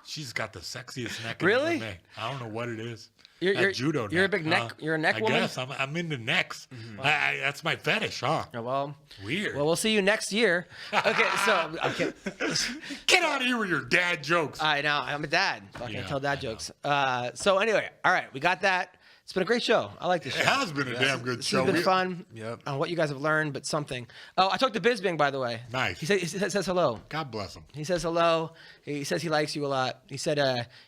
She's got the sexiest neck. Really? In the MMA. I don't know what it is. You're judo neck. You're a big neck. You're a neck woman. I guess I'm into necks. Mm-hmm. That's my fetish, huh? Oh, well, weird. Well, we'll see you next year. Okay, so get out of here with your dad jokes. I know. I'm a dad. I tell dad jokes. So anyway, all right, we got that. It's been a great show. I like this show. It has been a damn good show. It's been fun. Yep. On what you guys have learned, but something. Oh, I talked to Bisbing, by the way. Nice. He says hello. God bless him. He says hello. He says he likes you a lot. He said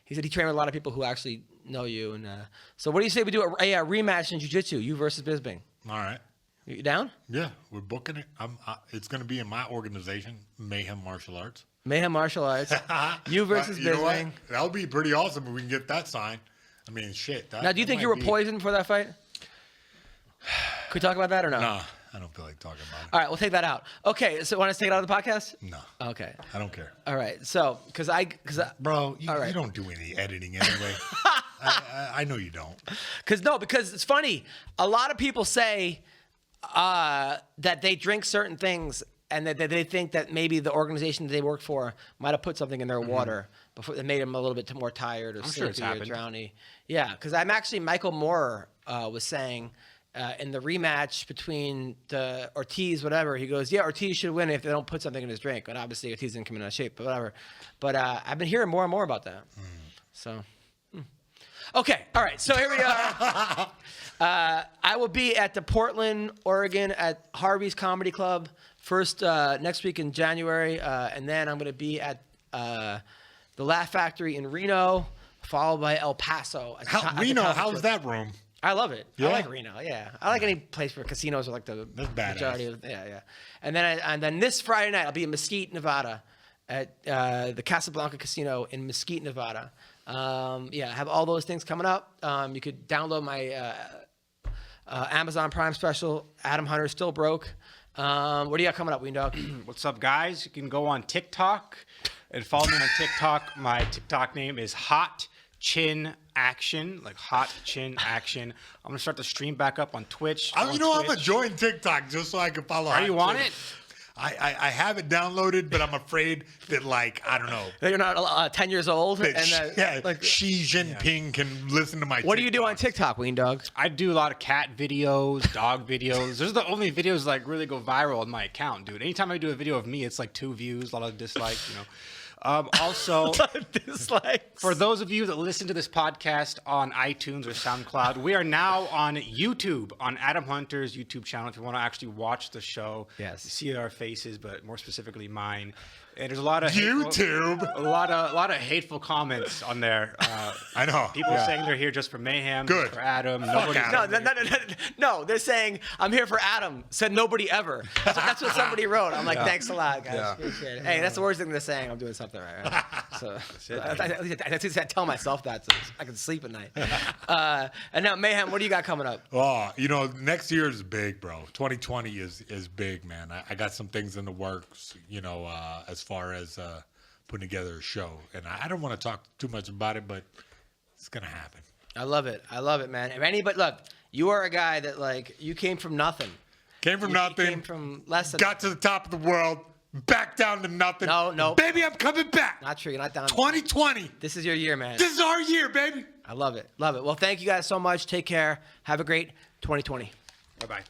he trained with a lot of people who actually know you. And so what do you say we do a rematch in Jiu-Jitsu, you versus Bisbing? All right. You down? Yeah, we're booking it. It's going to be in my organization, Mayhem Martial Arts. Mayhem Martial Arts. You versus you know what? Bisbing. That'll be pretty awesome if we can get that signed. I mean, shit. Now, do you think you were poisoned for that fight? Could we talk about that or no? No, I don't feel like talking about it. All right, we'll take that out. Okay, so want us to take it out of the podcast? No. Okay. I don't care. All right, so, because I... Bro, all right. You don't do any editing anyway. I know you don't. Because it's funny. A lot of people say that they drink certain things and that they think that maybe the organization that they work for might have put something in their water before that made them a little bit more tired or sleepy or drowny. Yeah, because I'm actually, Michael Moore was saying in the rematch between the Ortiz, whatever, he goes, yeah, Ortiz should win if they don't put something in his drink. But obviously Ortiz didn't come in out of shape, but whatever. But I've been hearing more and more about that. So, okay, all right. So here we are. I will be at the Portland, Oregon at Harvey's Comedy Club first next week in January, and then I'm going to be at the Laugh Factory in Reno, followed by El Paso. Reno, how's that room? I love it. Yeah? I like Reno. Yeah, I like any place where casinos are like the majority of. Yeah. And then this Friday night I'll be in Mesquite, Nevada, at the Casablanca Casino in Mesquite, Nevada. I have all those things coming up. You could download my Amazon Prime special. Adam Hunter Still Broke. What do you got coming up, Weendawg? What's up, guys? You can go on TikTok and follow me on TikTok. My TikTok name is Hot Chin Action, like Hot Chin Action. I'm gonna start the stream back up on Twitch. I'm gonna join TikTok just so I can follow. Are you on it? I have it downloaded, but I'm afraid that, like, I don't know. That you're not 10 years old? Xi Jinping can listen to my What do you do on TikTok, Weendawg? I do a lot of cat videos, dog videos. Those are the only videos like really go viral on my account, dude. Anytime I do a video of me, it's like 2 views, a lot of dislikes, you know. Also, for those of you that listen to this podcast on iTunes or SoundCloud, we are now on YouTube, on Adam Hunter's YouTube channel. If you want to actually watch the show, see our faces, but more specifically mine. And there's a lot of YouTube, a lot of hateful comments on there. I know people saying they're here just for Mayhem, Good. for Adam. No, they're saying I'm here for Adam. Said nobody ever. That's what somebody wrote. I'm like, thanks a lot, guys. Appreciate it. Hey, that's the worst thing they're saying. I'm doing something right? So I tell myself that so I can sleep at night. And now, Mayhem, what do you got coming up? Oh, next year is big, bro. 2020 is big, man. I got some things in the works, as far as putting together a show. And I don't want to talk too much about it, but it's going to happen. I love it, man. If anybody, look, you are a guy that, like, you came from nothing. Came from nothing. Came from less than got to the top of the world, back down to nothing. No. Baby, I'm coming back. Not true. You're not down. 2020. This is your year, man. This is our year, baby. I love it. Love it. Well, thank you guys so much. Take care. Have a great 2020. Bye-bye.